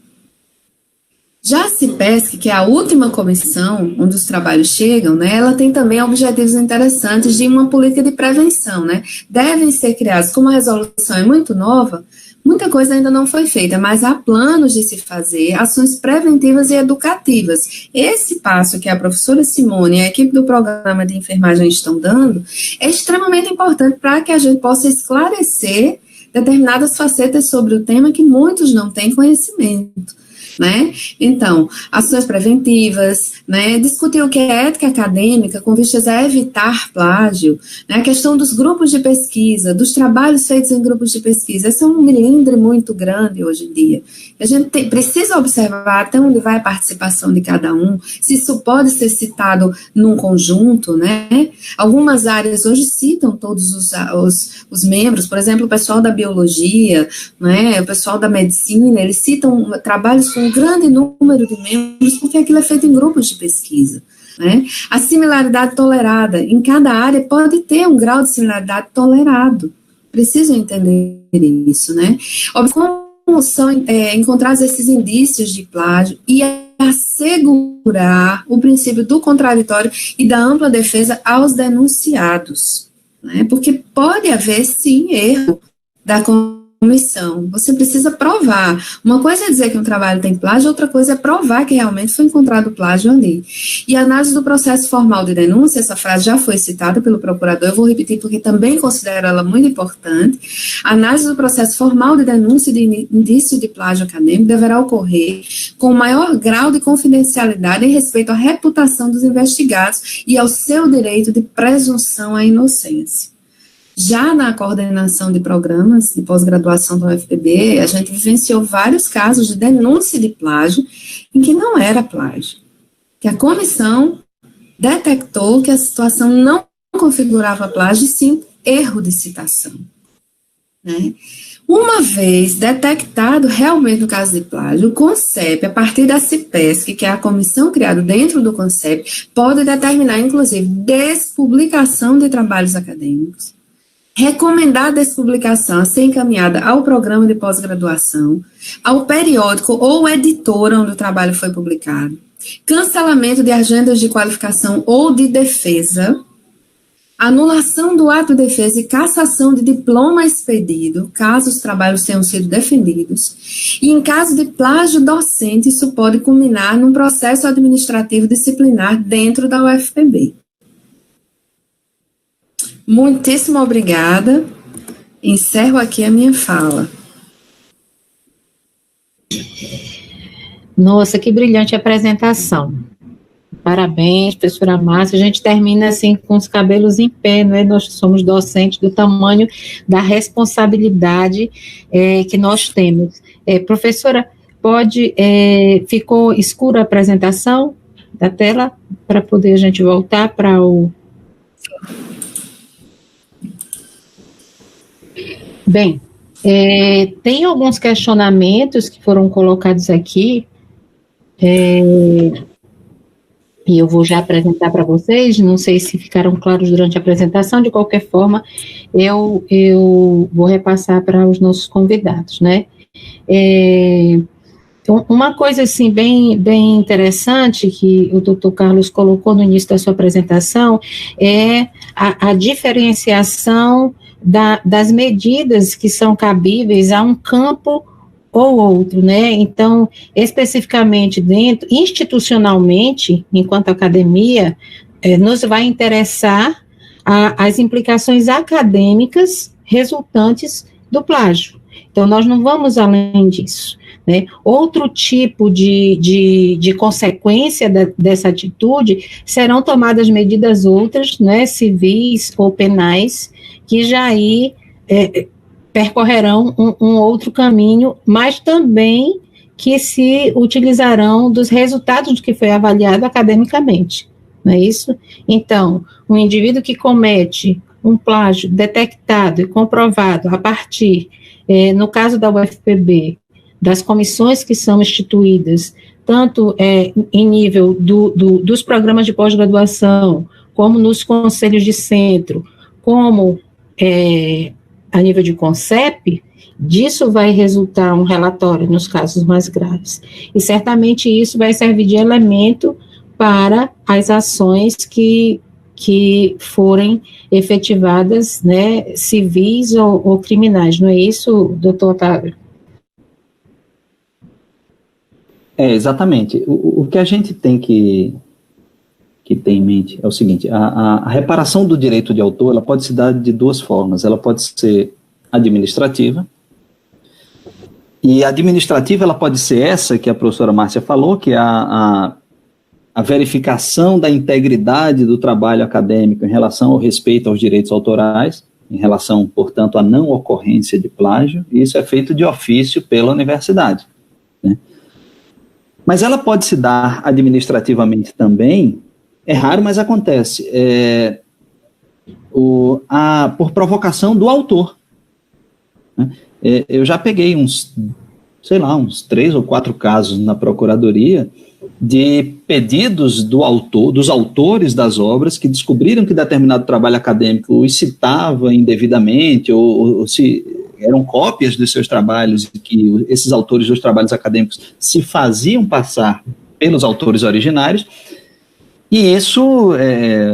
Speaker 3: Já a CIPESC, que é a última comissão onde os trabalhos chegam, né, ela tem também objetivos interessantes de uma política de prevenção, né, devem ser criados, como a resolução é muito nova, muita coisa ainda não foi feita, mas há planos de se fazer ações preventivas e educativas. Esse passo que a professora Simone e a equipe do programa de enfermagem estão dando é extremamente importante para que a gente possa esclarecer determinadas facetas sobre o tema que muitos não têm conhecimento. Né? Então, ações preventivas, né? Discutir o que é ética acadêmica com vistas a evitar plágio, né? A questão dos grupos de pesquisa, dos trabalhos feitos em grupos de pesquisa, esse é um melindre muito grande hoje em dia. A gente precisa observar até onde vai a participação de cada um, se isso pode ser citado num conjunto, né? Algumas áreas hoje citam todos os membros, por exemplo, o pessoal da biologia, né? O pessoal da medicina, eles citam trabalhos com um grande número de membros, porque aquilo é feito em grupos de pesquisa, né? A similaridade tolerada, em cada área pode ter um grau de similaridade tolerado, precisam entender isso, né? Como são encontrados esses indícios de plágio e assegurar o princípio do contraditório e da ampla defesa aos denunciados, né? Porque pode haver, sim, erro da comissão, você precisa provar. Uma coisa é dizer que um trabalho tem plágio, outra coisa é provar que realmente foi encontrado plágio ali. E a análise do processo formal de denúncia, essa frase já foi citada pelo procurador, eu vou repetir porque também considero ela muito importante. A análise do processo formal de denúncia de indício de plágio acadêmico deverá ocorrer com o maior grau de confidencialidade em respeito à reputação dos investigados e ao seu direito de presunção à inocência. Já na coordenação de programas de pós-graduação da UFPB, a gente vivenciou vários casos de denúncia de plágio em que não era plágio, que a comissão detectou que a situação não configurava plágio, e sim erro de citação, né? Uma vez detectado realmente o caso de plágio, o CONCEP, a partir da CIPESC, que é a comissão criada dentro do CONCEP, pode determinar, inclusive, despublicação de trabalhos acadêmicos, recomendar a despublicação a ser encaminhada ao programa de pós-graduação, ao periódico ou editora onde o trabalho foi publicado, cancelamento de agendas de qualificação ou de defesa, anulação do ato de defesa e cassação de diploma expedido, caso os trabalhos tenham sido defendidos, e em caso de plágio docente, isso pode culminar num processo administrativo disciplinar dentro da UFPB. Muitíssimo obrigada. Encerro aqui a minha fala.
Speaker 1: Nossa, que brilhante apresentação. Parabéns, professora Márcia. A gente termina assim com os cabelos em pé, não é? Nós somos docentes do tamanho da responsabilidade que nós temos. Professora, ficou escura a apresentação da tela para poder a gente voltar para o... Bem, tem alguns questionamentos que foram colocados aqui, e eu vou já apresentar para vocês, não sei se ficaram claros durante a apresentação, de qualquer forma, eu vou repassar para os nossos convidados, né? Então, uma coisa, assim, bem interessante que o doutor Carlos colocou no início da sua apresentação é a diferenciação das medidas que são cabíveis a um campo ou outro, né? Então, especificamente institucionalmente, enquanto academia, nos vai interessar as implicações acadêmicas resultantes do plágio. Então, nós não vamos além disso, né? Outro tipo de consequência dessa atitude serão tomadas medidas outras, né, civis ou penais, que já aí percorrerão um outro caminho, mas também que se utilizarão dos resultados do que foi avaliado academicamente, não é isso? Então, um indivíduo que comete um plágio detectado e comprovado a partir, no caso da UFPB, das comissões que são instituídas, tanto em nível dos programas de pós-graduação, como nos conselhos de centro, como a nível de CONCEP, disso vai resultar um relatório nos casos mais graves. E certamente isso vai servir de elemento para as ações que forem efetivadas, né, civis ou criminais. Não é isso, doutor Otávio?
Speaker 2: Exatamente. O que a gente tem que ter em mente é o seguinte: a reparação do direito de autor, ela pode se dar de duas formas. Ela pode ser administrativa, e a administrativa ela pode ser essa que a professora Márcia falou, que é a verificação da integridade do trabalho acadêmico em relação ao respeito aos direitos autorais, em relação, portanto, à não ocorrência de plágio, e isso é feito de ofício pela universidade, né? Mas ela pode se dar administrativamente também, é raro, mas acontece, por provocação do autor, né? Eu já peguei uns 3 ou 4 casos na procuradoria de pedidos dos autores das obras que descobriram que determinado trabalho acadêmico os citava indevidamente ou se eram cópias dos seus trabalhos e que esses autores dos trabalhos acadêmicos se faziam passar pelos autores originários. E isso,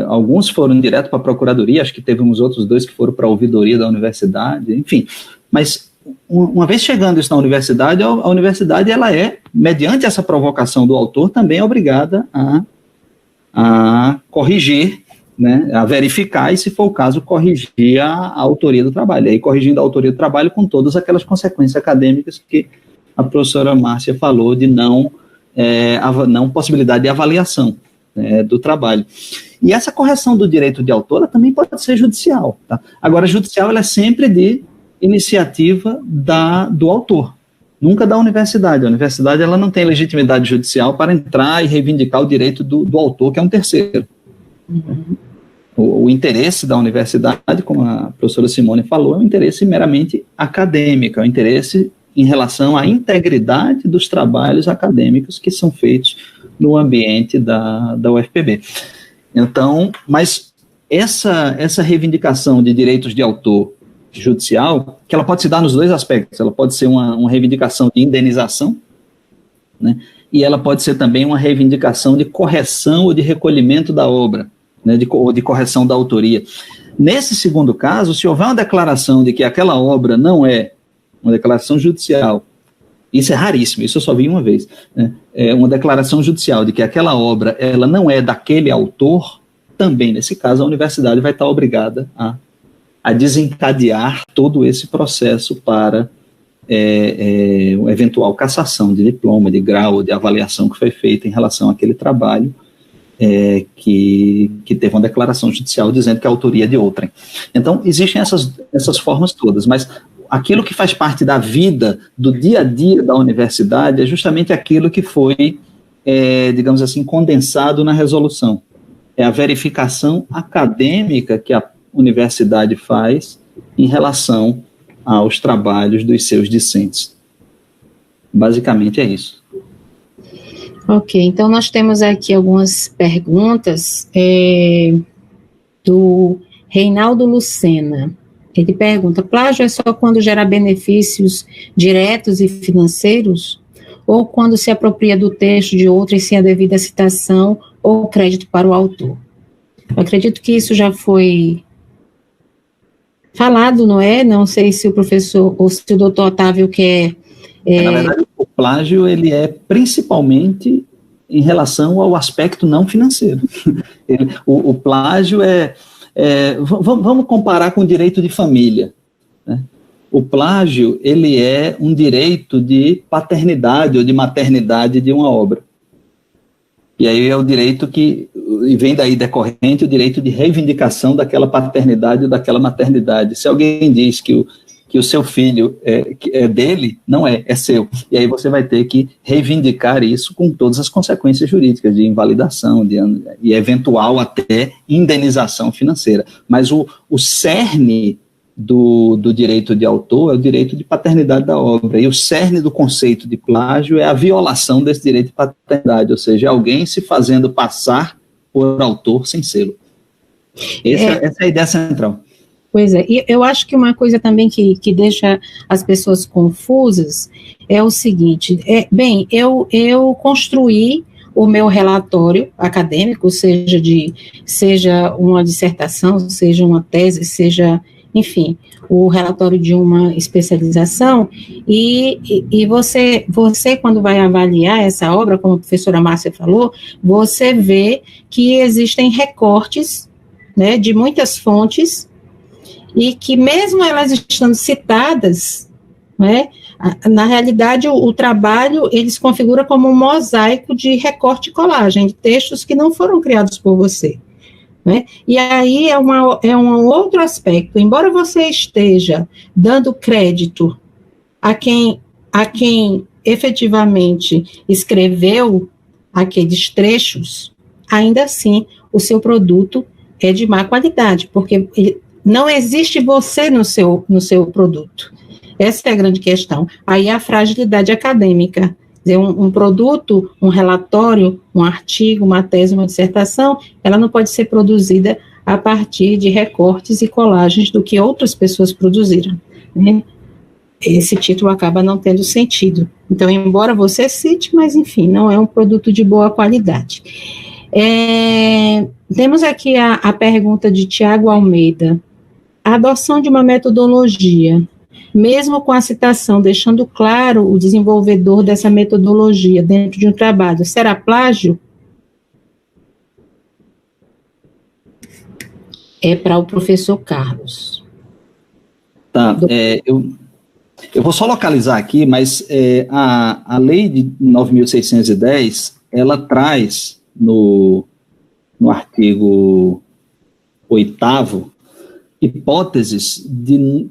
Speaker 2: alguns foram direto para a procuradoria, acho que teve uns outros 2 que foram para a ouvidoria da universidade, enfim. Mas, uma vez chegando isso na universidade, a universidade, ela mediante essa provocação do autor, também é obrigada a corrigir, né, a verificar e, se for o caso, corrigir a autoria do trabalho. E aí, corrigindo a autoria do trabalho com todas aquelas consequências acadêmicas que a professora Márcia falou de não possibilidade de avaliação, né, do trabalho. E essa correção do direito de autor, ela também pode ser judicial, tá? Agora, judicial, ela é sempre de iniciativa do autor, nunca da universidade. A universidade, ela não tem legitimidade judicial para entrar e reivindicar o direito do autor, que é um terceiro. Uhum. O interesse da universidade, como a professora Simone falou, é um interesse meramente acadêmico, é um interesse em relação à integridade dos trabalhos acadêmicos que são feitos no ambiente da UFPB. Então, mas essa reivindicação de direitos de autor judicial, que ela pode se dar nos 2 aspectos, ela pode ser uma reivindicação de indenização, né, e ela pode ser também uma reivindicação de correção ou de recolhimento da obra, né, ou de correção da autoria. Nesse segundo caso, se houver uma declaração de que aquela obra não é uma declaração judicial, isso é raríssimo, isso eu só vi uma vez, né, uma declaração judicial de que aquela obra ela não é daquele autor, também nesse caso a universidade vai estar obrigada a desencadear todo esse processo para eventual cassação de diploma, de grau, de avaliação que foi feita em relação àquele trabalho que teve uma declaração judicial dizendo que a autoria é de outrem. Então, existem essas formas todas, mas aquilo que faz parte da vida, do dia a dia da universidade, é justamente aquilo que foi, digamos assim, condensado na resolução. É a verificação acadêmica que a universidade faz em relação aos trabalhos dos seus discentes. Basicamente é isso.
Speaker 1: Ok, então nós temos aqui algumas perguntas do Reinaldo Lucena. Ele pergunta: plágio é só quando gera benefícios diretos e financeiros? Ou quando se apropria do texto de outrem sem a devida citação ou crédito para o autor? Eu acredito que isso já foi falado, não é? Não sei se o professor ou se o doutor Otávio quer...
Speaker 2: Na verdade, o plágio, ele é principalmente em relação ao aspecto não financeiro. O plágio vamos comparar com o direito de família, né? O plágio, ele é um direito de paternidade ou de maternidade de uma obra. E aí é o direito e vem daí decorrente o direito de reivindicação daquela paternidade ou daquela maternidade. Se alguém diz que que o seu filho é dele, não é seu. E aí você vai ter que reivindicar isso com todas as consequências jurídicas de invalidação e eventual até indenização financeira. Mas o cerne do direito de autor é o direito de paternidade da obra, e o cerne do conceito de plágio é a violação desse direito de paternidade, ou seja, alguém se fazendo passar por autor sem sê-lo. Essa é a ideia central.
Speaker 1: Pois é, e eu acho que uma coisa também que deixa as pessoas confusas é o seguinte, eu construí o meu relatório acadêmico, seja uma dissertação, seja uma tese, seja, enfim, o relatório de uma especialização, e você quando vai avaliar essa obra, como a professora Márcia falou, você vê que existem recortes, né, de muitas fontes, e que mesmo elas estando citadas, né, na realidade o trabalho ele se configura como um mosaico de recorte e colagem, de textos que não foram criados por você, né? E aí é um outro aspecto, embora você esteja dando crédito a quem efetivamente escreveu aqueles trechos, ainda assim o seu produto é de má qualidade, porque não existe você no seu produto. Essa é a grande questão. Aí a fragilidade acadêmica. Quer dizer, um produto, um relatório, um artigo, uma tese, uma dissertação, ela não pode ser produzida a partir de recortes e colagens do que outras pessoas produziram, né? Esse título acaba não tendo sentido. Então, embora você cite, mas enfim, não é um produto de boa qualidade. Temos aqui a pergunta de Tiago Almeida. A adoção de uma metodologia, mesmo com a citação, deixando claro o desenvolvedor dessa metodologia dentro de um trabalho, será plágio? É para o professor Carlos.
Speaker 2: Tá, eu vou só localizar aqui, mas a lei de 9.610, ela traz no artigo 8º, hipóteses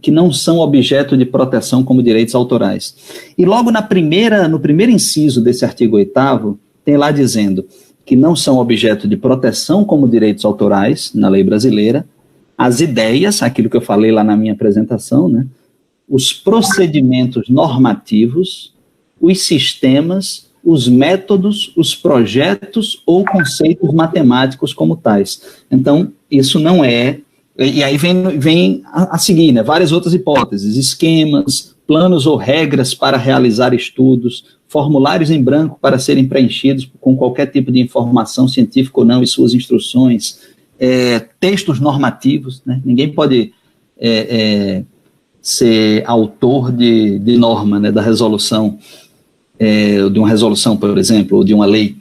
Speaker 2: que não são objeto de proteção como direitos autorais. E logo no primeiro inciso desse artigo 8º, tem lá dizendo que não são objeto de proteção como direitos autorais, na lei brasileira, as ideias, aquilo que eu falei lá na minha apresentação, né, os procedimentos normativos, os sistemas, os métodos, os projetos ou conceitos matemáticos como tais. Então, isso não é... E aí vem a seguir, né, várias outras hipóteses, esquemas, planos ou regras para realizar estudos, formulários em branco para serem preenchidos com qualquer tipo de informação científica ou não e suas instruções, textos normativos, né, ninguém pode ser autor de norma, né, da resolução, de uma resolução, por exemplo, ou de uma lei.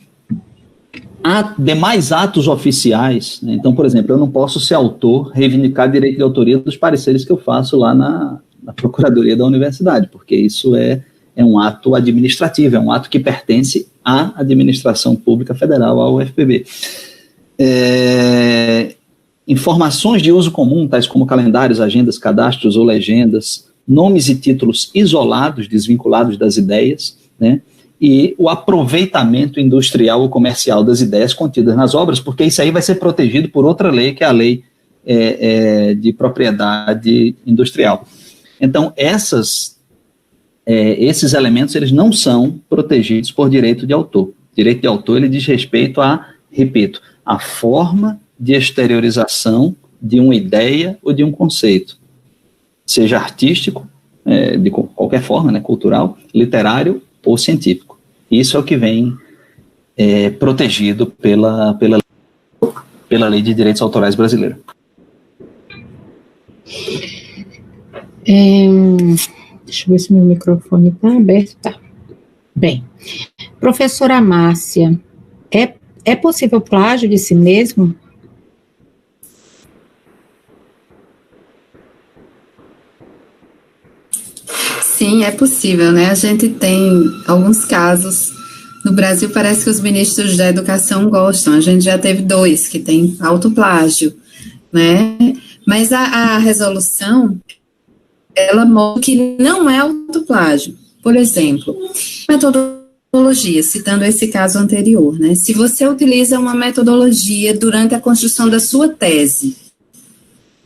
Speaker 2: Demais atos oficiais, né? Então, por exemplo, eu não posso ser autor, reivindicar direito de autoria dos pareceres que eu faço lá na Procuradoria da Universidade, porque isso é um ato administrativo, é um ato que pertence à administração pública federal, ao UFPB. Informações de uso comum, tais como calendários, agendas, cadastros ou legendas, nomes e títulos isolados, desvinculados das ideias, né? E o aproveitamento industrial ou comercial das ideias contidas nas obras, porque isso aí vai ser protegido por outra lei, que é a lei de propriedade industrial. Então, esses elementos, eles não são protegidos por direito de autor. Direito de autor, ele diz respeito repito, a forma de exteriorização de uma ideia ou de um conceito, seja artístico, de qualquer forma, né, cultural, literário ou científico. Isso é o que vem protegido pela lei de direitos autorais brasileira.
Speaker 1: Deixa eu ver se meu microfone está aberto. Tá. Bem, professora Márcia, é possível plágio de si mesmo?
Speaker 3: Sim, é possível, né? A gente tem alguns casos, no Brasil parece que os ministros da educação gostam, a gente já teve 2 que tem autoplágio, né? Mas a resolução, ela mostra que não é autoplágio. Por exemplo, metodologia, citando esse caso anterior, né? Se você utiliza uma metodologia durante a construção da sua tese,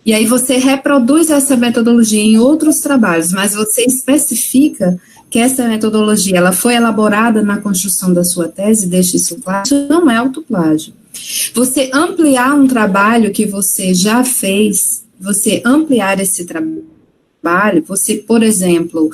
Speaker 3: e aí você reproduz essa metodologia em outros trabalhos, mas você especifica que essa metodologia ela foi elaborada na construção da sua tese, deixa isso claro, isso não é autoplágio. Você ampliar um trabalho que você já fez, você ampliar esse trabalho, você, por exemplo,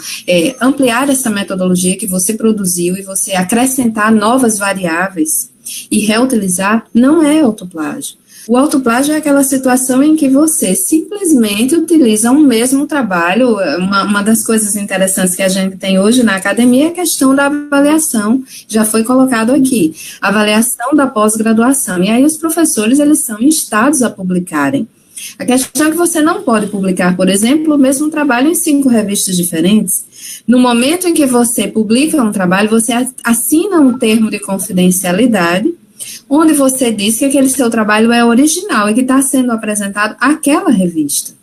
Speaker 3: ampliar essa metodologia que você produziu e você acrescentar novas variáveis e reutilizar, não é autoplágio. O autoplágio é aquela situação em que você simplesmente utiliza um mesmo trabalho. Uma das coisas interessantes que a gente tem hoje na academia é a questão da avaliação, já foi colocado aqui, avaliação da pós-graduação, e aí os professores, eles são instados a publicarem. A questão é que você não pode publicar, por exemplo, o mesmo trabalho em 5 revistas diferentes. No momento em que você publica um trabalho, você assina um termo de confidencialidade, onde você diz que aquele seu trabalho é original e que está sendo apresentado àquela revista.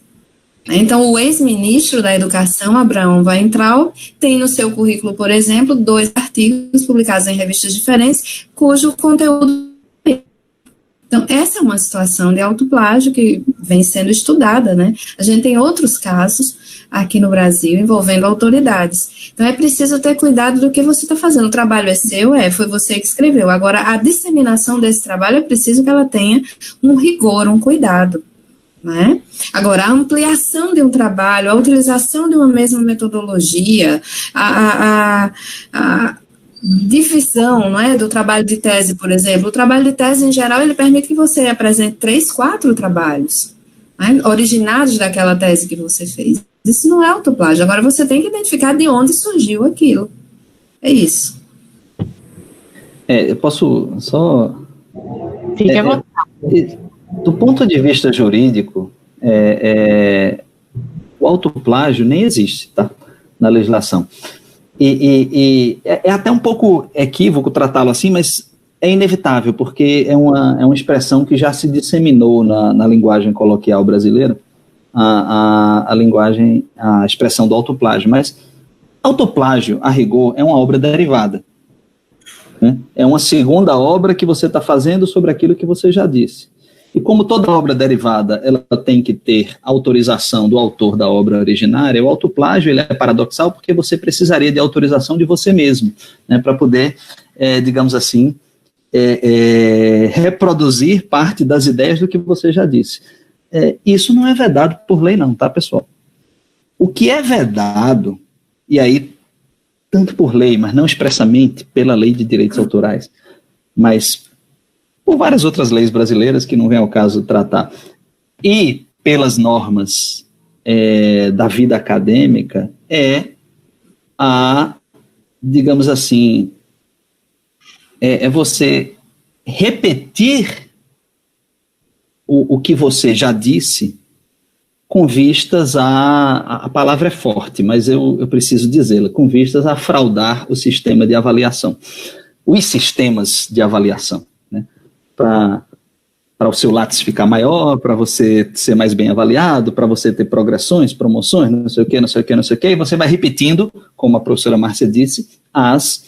Speaker 3: Então, o ex-ministro da Educação, Abraham Weintraub, tem no seu currículo, por exemplo, 2 artigos publicados em revistas diferentes, cujo conteúdo... Então, essa é uma situação de autoplágio que vem sendo estudada, né? A gente tem outros casos aqui no Brasil envolvendo autoridades. Então, é preciso ter cuidado do que você está fazendo. O trabalho é seu, foi você que escreveu. Agora, a disseminação desse trabalho é preciso que ela tenha um rigor, um cuidado, né? Agora, a ampliação de um trabalho, a utilização de uma mesma metodologia, a divisão, não é, do trabalho de tese, por exemplo. O trabalho de tese, em geral, ele permite que você apresente 3, 4 trabalhos, né, originados daquela tese que você fez. Isso não é autoplágio. Agora, você tem que identificar de onde surgiu aquilo. É isso.
Speaker 2: Eu posso só...
Speaker 1: Fique à vontade.
Speaker 2: Do ponto de vista jurídico, o autoplágio nem existe, tá, na legislação. E é até um pouco equívoco tratá-lo assim, mas é inevitável, porque é uma expressão que já se disseminou na linguagem coloquial brasileira, a expressão do autoplágio. Mas autoplágio, a rigor, é uma obra derivada, né? É uma segunda obra que você está fazendo sobre aquilo que você já disse. E como toda obra derivada, ela tem que ter autorização do autor da obra originária, o autoplágio ele é paradoxal porque você precisaria de autorização de você mesmo, né, para poder, digamos assim, reproduzir parte das ideias do que você já disse. Isso não é vedado por lei não, tá, pessoal? O que é vedado, e aí, tanto por lei, mas não expressamente pela lei de direitos autorais, mas por várias outras leis brasileiras que não vem ao caso tratar, e pelas normas da vida acadêmica, digamos assim, você repetir o que você já disse com vistas a palavra é forte, mas eu preciso dizê-la, com vistas a fraudar o sistema de avaliação, os sistemas de avaliação, né? Para o seu látice ficar maior, para você ser mais bem avaliado, para você ter progressões, promoções, não sei o quê, não sei o quê, não sei o quê, e você vai repetindo, como a professora Márcia disse, as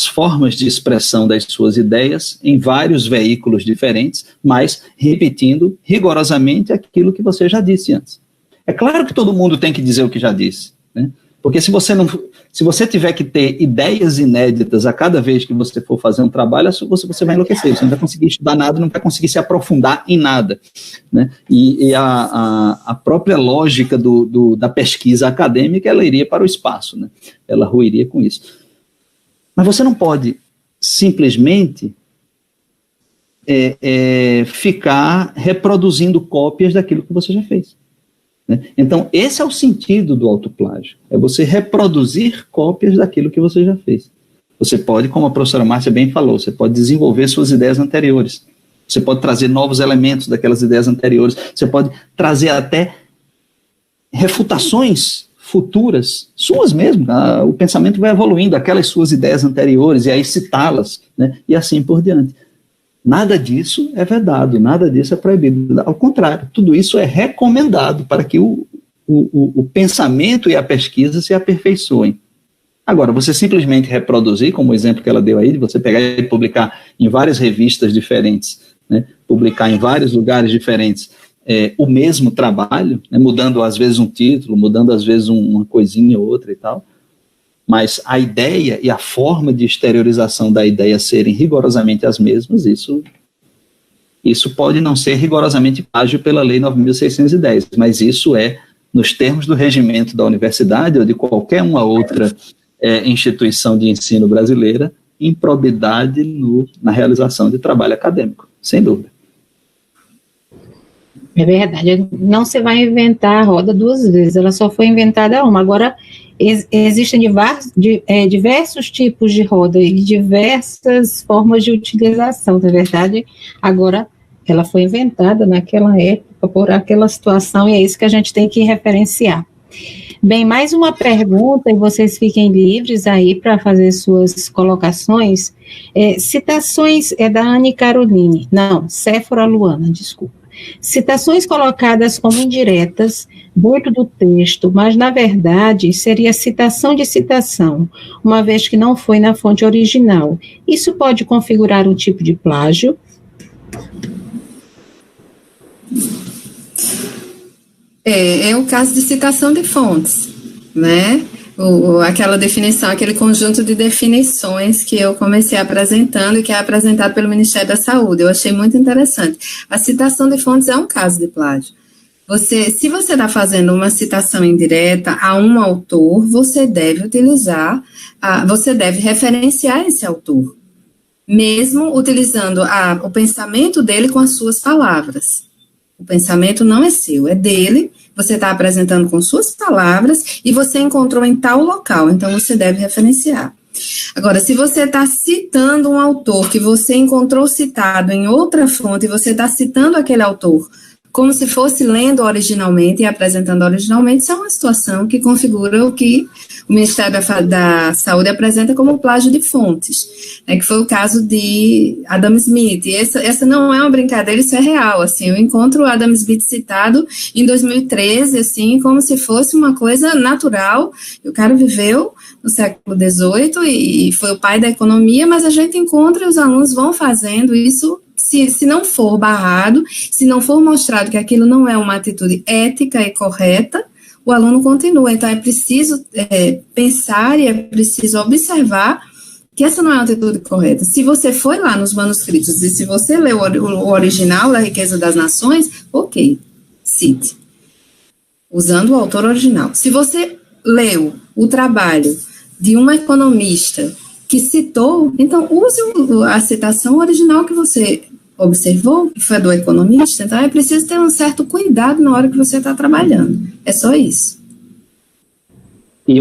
Speaker 2: formas de expressão das suas ideias em vários veículos diferentes, mas repetindo rigorosamente aquilo que você já disse antes. É claro que todo mundo tem que dizer o que já disse, né? Porque se você tiver que ter ideias inéditas a cada vez que você for fazer um trabalho, você vai enlouquecer, você não vai conseguir estudar nada, não vai conseguir se aprofundar em nada, né? E a própria lógica da pesquisa acadêmica, ela iria para o espaço, né? Ela ruiria com isso. Mas você não pode simplesmente ficar reproduzindo cópias daquilo que você já fez, né? Então, esse é o sentido do autoplágio, é você reproduzir cópias daquilo que você já fez. Você pode, como a professora Márcia bem falou, você pode desenvolver suas ideias anteriores, você pode trazer novos elementos daquelas ideias anteriores, você pode trazer até refutações futuras, suas mesmo, o pensamento vai evoluindo, aquelas suas ideias anteriores, e aí citá-las, né, e assim por diante. Nada disso é vedado, nada disso é proibido. Ao contrário, tudo isso é recomendado para que o o pensamento e a pesquisa se aperfeiçoem. Agora, você simplesmente reproduzir, como o exemplo que ela deu aí, de você pegar e publicar em várias revistas diferentes, né, publicar em vários lugares diferentes o mesmo trabalho, né, mudando às vezes um título, mudando às vezes uma coisinha ou outra e tal, mas a ideia e a forma de exteriorização da ideia serem rigorosamente as mesmas, isso pode não ser rigorosamente plágio pela Lei 9.610, mas isso é, nos termos do regimento da universidade ou de qualquer uma outra instituição de ensino brasileira, improbidade na realização de trabalho acadêmico, sem dúvida.
Speaker 1: É verdade, não se vai inventar a roda duas vezes, ela só foi inventada uma. Agora, existem diversos tipos de roda e diversas formas de utilização, na verdade. Agora, ela foi inventada naquela época por aquela situação, e é isso que a gente tem que referenciar. Bem, mais uma pergunta, e vocês fiquem livres aí para fazer suas colocações. Citações da Anne Caroline, não, Séfora Luana, desculpa. Citações colocadas como indiretas dentro do texto, mas na verdade seria citação de citação, uma vez que não foi na fonte original. Isso pode configurar um tipo de plágio?
Speaker 3: É o caso de citação de fontes, né? Aquela definição, aquele conjunto de definições que eu comecei apresentando e que é apresentado pelo Ministério da Saúde. Eu achei muito interessante. A citação de fontes é um caso de plágio. Se você está fazendo uma citação indireta a um autor, você deve você deve referenciar esse autor, mesmo utilizando o pensamento dele com as suas palavras. O pensamento não é seu, é dele, você está apresentando com suas palavras e você encontrou em tal local, então você deve referenciar. Agora, se você está citando um autor que você encontrou citado em outra fonte e você está citando aquele autor como se fosse lendo originalmente e apresentando originalmente, isso é uma situação que configura o que o Ministério da Saúde apresenta como plágio de fontes, né, que foi o caso de Adam Smith. E essa não é uma brincadeira, isso é real. Assim, eu encontro o Adam Smith citado em 2013, assim, como se fosse uma coisa natural. O cara viveu no século XVIII e foi o pai da economia, mas a gente encontra e os alunos vão fazendo isso. Se não for barrado, se não for mostrado que aquilo não é uma atitude ética e correta, o aluno continua. Então, é preciso pensar e é preciso observar que essa não é uma atitude correta. Se você foi lá nos manuscritos e se você leu o original da Riqueza das Nações, ok, cite, usando o autor original. Se você leu o trabalho de um economista que citou, então use a citação original que você observou, que foi do economista. Então é preciso ter um certo cuidado na hora que você está trabalhando. É só isso.
Speaker 2: E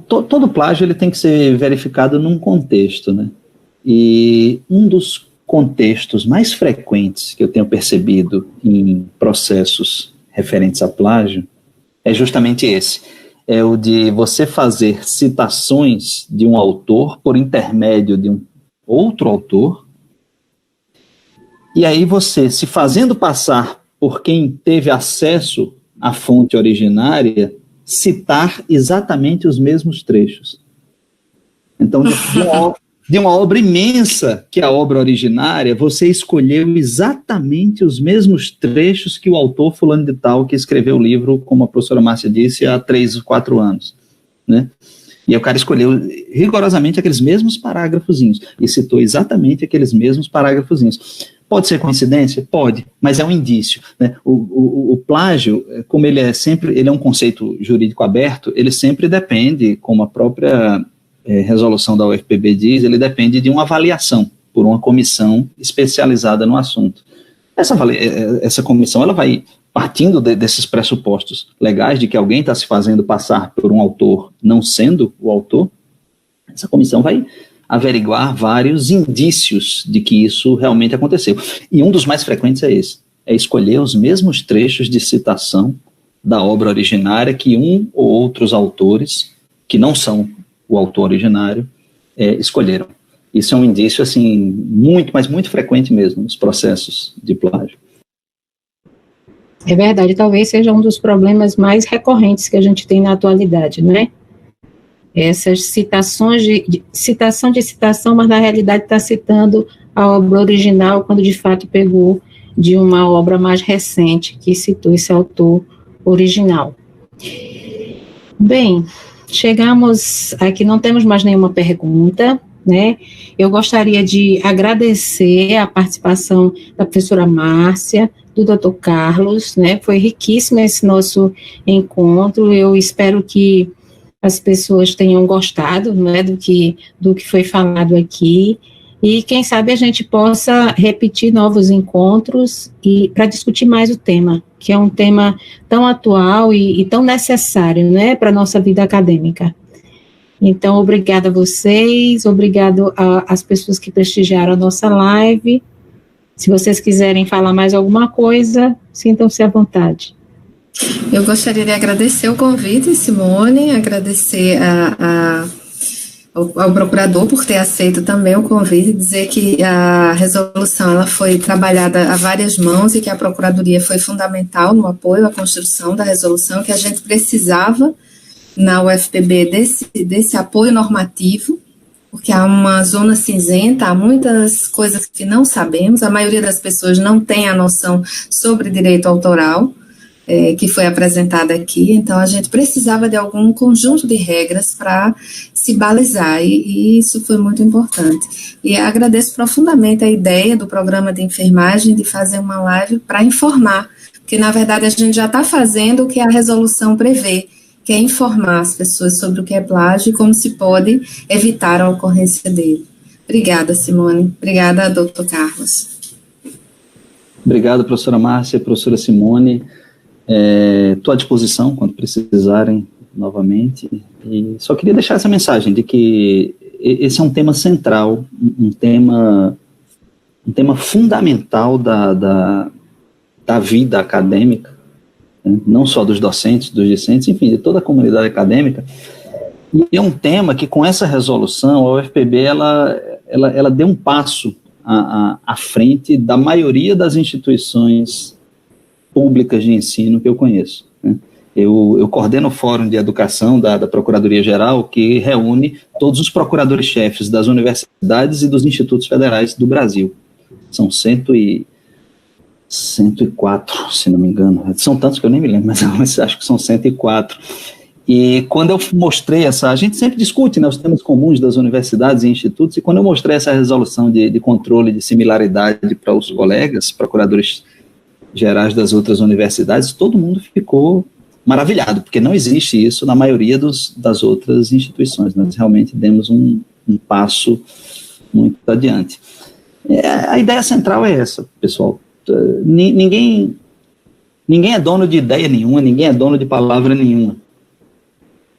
Speaker 2: todo plágio ele tem que ser verificado num contexto, né? E um dos contextos mais frequentes que eu tenho percebido em processos referentes a plágio é justamente esse. É o de você fazer citações de um autor por intermédio de um outro autor, e aí você, se fazendo passar por quem teve acesso à fonte originária, citar exatamente os mesmos trechos. Então, de uma obra imensa, que é a obra originária, você escolheu exatamente os mesmos trechos que o autor fulano de tal, que escreveu o livro, como a professora Márcia disse, há 3 ou 4 anos, né? E o cara escolheu rigorosamente aqueles mesmos parágrafozinhos e citou exatamente aqueles mesmos parágrafozinhos. Pode ser coincidência? Pode, mas é um indício, né? O plágio, como ele é um conceito jurídico aberto, ele sempre depende, como a própria resolução da UFPB diz, ele depende de uma avaliação por uma comissão especializada no assunto. Essa comissão ela vai partindo desses pressupostos legais de que alguém está se fazendo passar por um autor não sendo o autor. Essa comissão vai averiguar vários indícios de que isso realmente aconteceu. E um dos mais frequentes é esse, é escolher os mesmos trechos de citação da obra originária que um ou outros autores, que não são o autor originário, escolheram. Isso é um indício, assim, mas muito frequente mesmo nos processos de plágio.
Speaker 1: É verdade, talvez seja um dos problemas mais recorrentes que a gente tem na atualidade, né? Essas citações citação, mas na realidade está citando a obra original, quando de fato pegou de uma obra mais recente que citou esse autor original. Bem, chegamos aqui, não temos mais nenhuma pergunta, né? Eu gostaria de agradecer a participação da professora Márcia, do Dr. Carlos, né? Foi riquíssimo esse nosso encontro. Eu espero que as pessoas tenham gostado, né, do que foi falado aqui, e quem sabe a gente possa repetir novos encontros e para discutir mais o tema, que é um tema tão atual e tão necessário, né, para a nossa vida acadêmica. Então, obrigada a vocês, obrigado às pessoas que prestigiaram a nossa live. Se vocês quiserem falar mais alguma coisa, sintam-se à vontade.
Speaker 3: Eu gostaria de agradecer o convite, Simone, agradecer ao procurador por ter aceito também o convite, dizer que a resolução ela foi trabalhada a várias mãos e que a Procuradoria foi fundamental no apoio à construção da resolução, que a gente precisava na UFPB desse apoio normativo, porque há uma zona cinzenta, há muitas coisas que não sabemos, a maioria das pessoas não tem a noção sobre direito autoral, que foi apresentada aqui, então a gente precisava de algum conjunto de regras para se balizar, e isso foi muito importante. E agradeço profundamente a ideia do programa de enfermagem de fazer uma live para informar, porque na verdade a gente já está fazendo o que a resolução prevê, que é informar as pessoas sobre o que é plágio e como se pode evitar a ocorrência dele. Obrigada, Simone. Obrigada, doutor Carlos.
Speaker 2: Obrigado, professora Márcia, professora Simone. Estou à disposição quando precisarem novamente. E só queria deixar essa mensagem de que esse é um tema central, um tema fundamental da vida acadêmica, não só dos docentes, dos discentes, enfim, de toda a comunidade acadêmica, e é um tema que, com essa resolução, a UFPB, ela deu um passo à frente da maioria das instituições públicas de ensino que eu conheço, né? Eu coordeno o Fórum de Educação da Procuradoria-Geral, que reúne todos os procuradores-chefes das universidades e dos institutos federais do Brasil. São 104, se não me engano. São tantos que eu nem me lembro, mas acho que são 104. E quando eu mostrei a gente sempre discute, né, os temas comuns das universidades e institutos, e quando eu mostrei essa resolução de controle de similaridade para os colegas, procuradores gerais das outras universidades, todo mundo ficou maravilhado, porque não existe isso na maioria das outras instituições. Nós realmente demos um passo muito adiante. A ideia central é essa, pessoal. Ninguém é dono de ideia nenhuma, ninguém é dono de palavra nenhuma.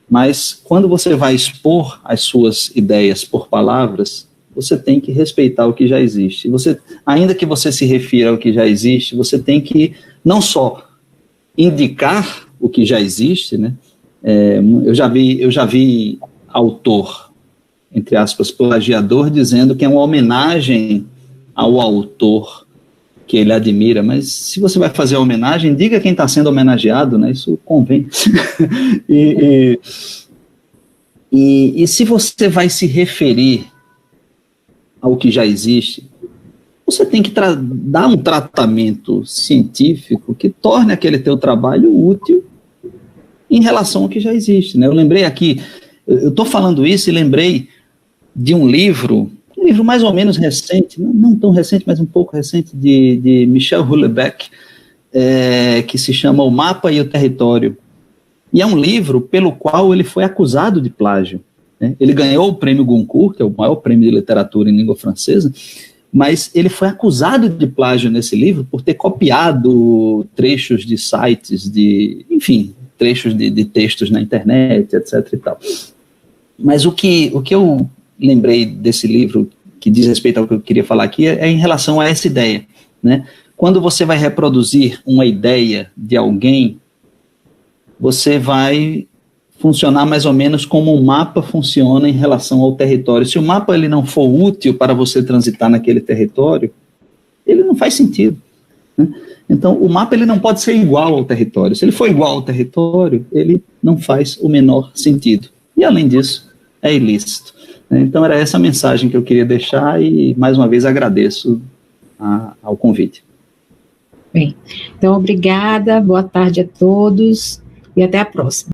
Speaker 2: Mas quando você vai expor as suas ideias por palavras, você tem que respeitar o que já existe. Ainda que você se refira ao que já existe, você tem que não só indicar o que já existe, né? Eu já vi autor, entre aspas, plagiador, dizendo que é uma homenagem ao autor que ele admira, mas se você vai fazer a homenagem, diga quem está sendo homenageado, né? Isso convém. E se você vai se referir ao que já existe, você tem que dar um tratamento científico que torne aquele teu trabalho útil em relação ao que já existe, né? Eu lembrei aqui, eu estou falando isso e lembrei de um livro mais ou menos recente, não tão recente, mas um pouco recente, de Michel Houellebecq, que se chama O Mapa e o Território. E é um livro pelo qual ele foi acusado de plágio, né? Ele ganhou o prêmio Goncourt, que é o maior prêmio de literatura em língua francesa, mas ele foi acusado de plágio nesse livro por ter copiado trechos de sites, enfim, trechos de textos na internet, etc. e tal. Mas o que eu lembrei desse livro, que diz respeito ao que eu queria falar aqui, é em relação a essa ideia, né? Quando você vai reproduzir uma ideia de alguém, você vai funcionar mais ou menos como um mapa funciona em relação ao território. Se o mapa ele não for útil para você transitar naquele território, ele não faz sentido. né? Então, o mapa ele não pode ser igual ao território. Se ele for igual ao território, ele não faz o menor sentido. E, além disso, é ilícito. Então, era essa a mensagem que eu queria deixar e, mais uma vez, agradeço ao convite.
Speaker 1: Bem, então, obrigada, boa tarde a todos e até a próxima.